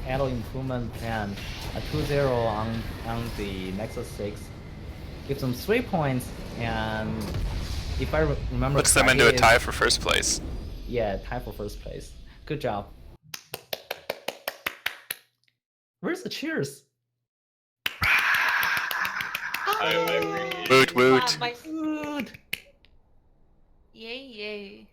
ELO improvement plan, a 2-0 on the Nexus 6. Gives them 3 points, and if I remember, Puts them into a tie for first place. Yeah, tie for first place. Good job. Where's the cheers? Woot woot. Good. Yay yay.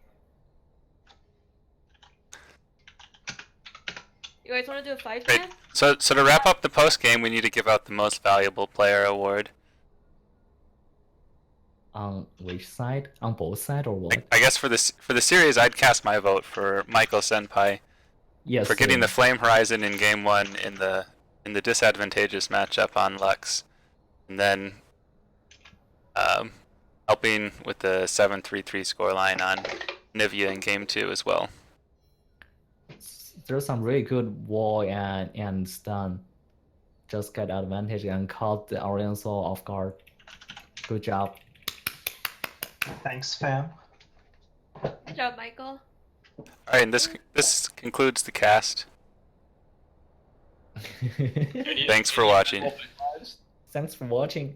You guys want to do a 5-man? Great. So to wrap up the post game, we need to give out the most valuable player award. On which side? On both sides or what? I guess for the series, I'd cast my vote for Michael Senpai. Yes. For getting the Flame Horizon in game 1 in the disadvantageous matchup on Lux, and then helping with the 7-3-3 scoreline on Nivea in game 2 as well. There's some really good wall and stun. Just get advantage and caught the Aurelion Soul off guard. Good job. Thanks, fam. Good job, Michael. Alright, and this concludes the cast. Thanks for watching. Thanks for watching.